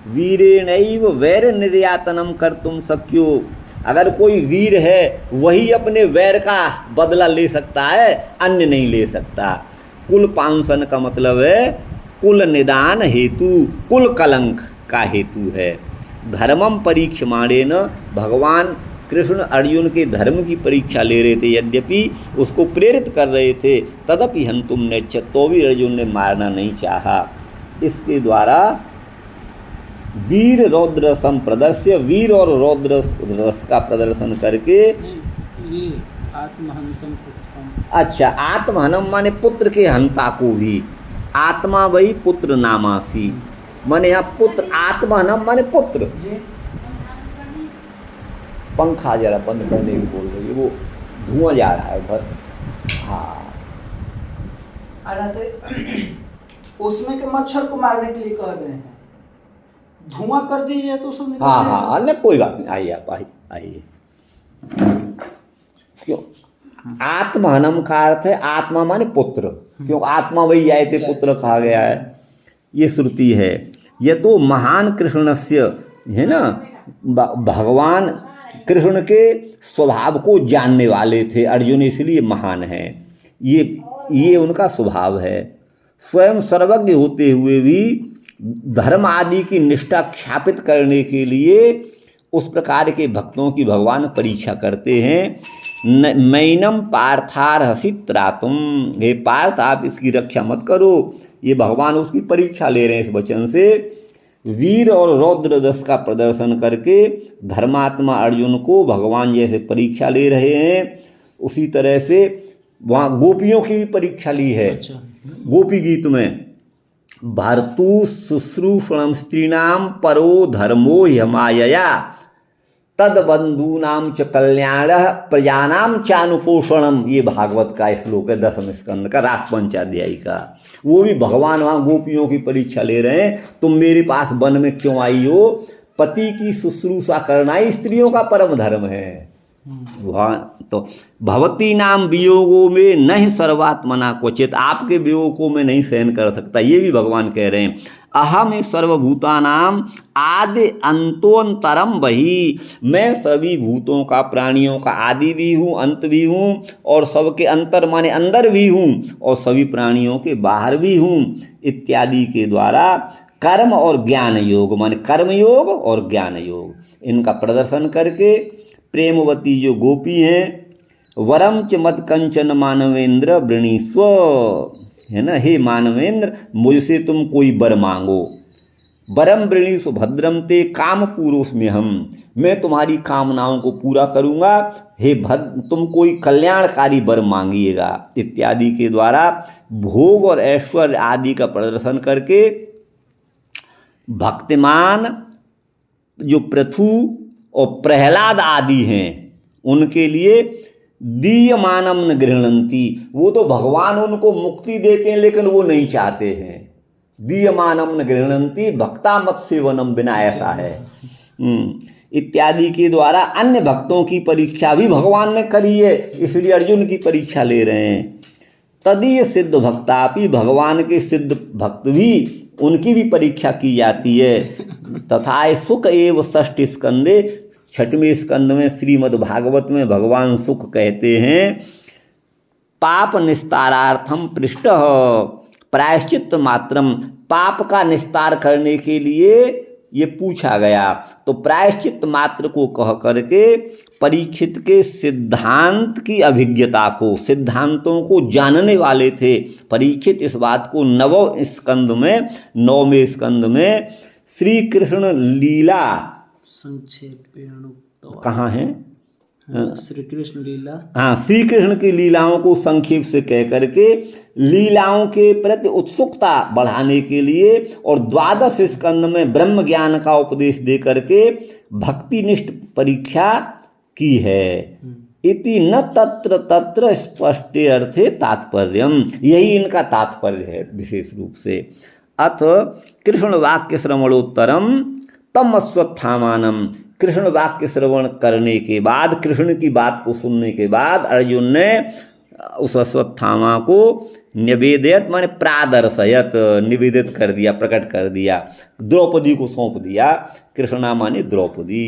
वीरेणैव वैर निर्यातनम कर्तुम शक्यो, अगर कोई वीर है वही अपने वैर का बदला ले सकता है, अन्य नहीं ले सकता। कुल पांसन का मतलब है कुल निदान हेतु, कुल कलंक का हेतु है। धर्मम परीक्षमाणेन, भगवान कृष्ण अर्जुन के धर्म की परीक्षा ले रहे थे, यद्यपि उसको प्रेरित कर रहे थे, तदपि हंतुम नेच्छत्, तो भी अर्जुन ने मारना नहीं चाहा। इसके द्वारा वीर रौद्रसम प्रदर्श्य, वीर और रौद्र रस का प्रदर्शन करके, ये आत्महंतम पुत्रम, अच्छा आत्महनम माने पुत्र के हंता को भी, आत्मा वही पुत्र नामासी, माने यहाँ पुत्र, आत्महनम माने पुत्र। पंखा जरा बंद करने की बोल रही है, वो धुआं जा रहा है उधर। हाँ उसमें के मच्छर को मारने के लिए कह रहे हैं, धुआं कर दीजिए तो सब निकल हाँ जाएगा। हाँ, अरे कोई बात नहीं, आइए आप आइए। क्यों आत्मानम का अर्थ है, आत्मा माने पुत्र, क्यों आत्मा वही आए थे पुत्र कहा गया है, ये श्रुति है। ये तो महान कृष्णस्य है ना, भगवान कृष्ण के स्वभाव को जानने वाले थे अर्जुन, इसलिए महान है। ये उनका स्वभाव है। स्वयं सर्वज्ञ होते हुए भी धर्म आदि की निष्ठा ख्यापित करने के लिए उस प्रकार के भक्तों की भगवान परीक्षा करते हैं। मैनम पार्थारहसित्रातुम, हे पार्थ आप इसकी रक्षा मत करो, ये भगवान उसकी परीक्षा ले रहे हैं इस वचन से। वीर और रौद्र रस का प्रदर्शन करके धर्मात्मा अर्जुन को भगवान जैसे परीक्षा ले रहे हैं, उसी तरह से वहाँ गोपियों की भी परीक्षा ली है। गोपी गीत में भर्तु शुश्रूषणम स्त्रीणाम परो धर्मो ह्यमायया तद बंधूनाम च कल्याण प्रजानाम चानुपोषणम, ये भागवत का श्लोक है 10वें स्कंद का रासपंचाध्यायी का। वो भी भगवान वहाँ गोपियों की परीक्षा ले रहे हैं, तुम मेरे पास वन में क्यों आई हो, पति की शुश्रूषा करना ही स्त्रियों का परम धर्म है। वहाँ तो भवती नाम वियोगों में नहीं सर्वात्मना क्वचित, आपके वियोगों में नहीं सहन कर सकता, ये भी भगवान कह रहे हैं। अहम सर्वभूतानाम आदि अंतोन्तरम बही, मैं सभी भूतों का प्राणियों का आदि भी हूँ, अंत भी हूँ, और सबके अंतर माने अंदर भी हूँ, और सभी प्राणियों के बाहर भी हूँ, इत्यादि के द्वारा कर्म और ज्ञान योग माने कर्म योग और ज्ञान योग इनका प्रदर्शन करके प्रेमवती जो गोपी हैं, वरम च मद कंचन मानवेंद्र वृणीस्व, है ना, हे मानवेंद्र मुझसे तुम कोई वर मांगो। वरम वृणीस्व भद्रम ते काम पुरुषमें हम, मैं तुम्हारी कामनाओं को पूरा करूँगा, हे तुम कोई कल्याणकारी वर मांगिएगा, इत्यादि के द्वारा भोग और ऐश्वर्य आदि का प्रदर्शन करके भक्तिमान जो पृथु और प्रहलाद आदि हैं उनके लिए दीयमानम न गृह्णन्ति, वो तो भगवान उनको मुक्ति देते हैं लेकिन वो नहीं चाहते हैं। दीयमानम न गृह्णन्ति भक्ता मत सेवनम बिना, ऐसा है। इत्यादि के द्वारा अन्य भक्तों की परीक्षा भी भगवान ने करी है, इसलिए अर्जुन की परीक्षा ले रहे हैं। तदीय सिद्ध भक्तापि, भगवान के सिद्ध भक्त भी उनकी भी परीक्षा की जाती है। तथा सुख एव षष्ठ स्कंदे, 6वें स्कंद में श्रीमद् भागवत में भगवान सुख कहते हैं, पाप निस्तारार्थम पृष्ठ प्रायश्चित मात्रम, पाप का निस्तार करने के लिए ये पूछा गया, तो प्रायश्चित मात्र को कह करके परीक्षित के सिद्धांत की अभिज्ञता को, सिद्धांतों को जानने वाले थे परीक्षित, इस बात को 9वें स्कंद में श्री कृष्ण लीला संक्षेप कहाँ है, श्री कृष्ण लीला, हाँ, श्री कृष्ण की लीलाओं को संक्षेप से कह करके लीलाओं के प्रति उत्सुकता बढ़ाने के लिए, और 12 स्कंद में ब्रह्म ज्ञान का उपदेश दे करके भक्तिनिष्ठ परीक्षा की है। इति न तत्र तत्र स्पष्टे अर्थे तात्पर्यम, यही इनका तात्पर्य है विशेष रूप से। अथ कृष्ण वाक्य श्रवणोत्तरम तम अश्वत्थामानम, कृष्ण वाक्य श्रवण करने के बाद, कृष्ण की बात को सुनने के बाद अर्जुन ने उस अश्वत्थामा को निवेदयत माने प्रादर्शयत, निवेदित कर दिया, प्रकट कर दिया, द्रौपदी को सौंप दिया। कृष्णा माने द्रौपदी।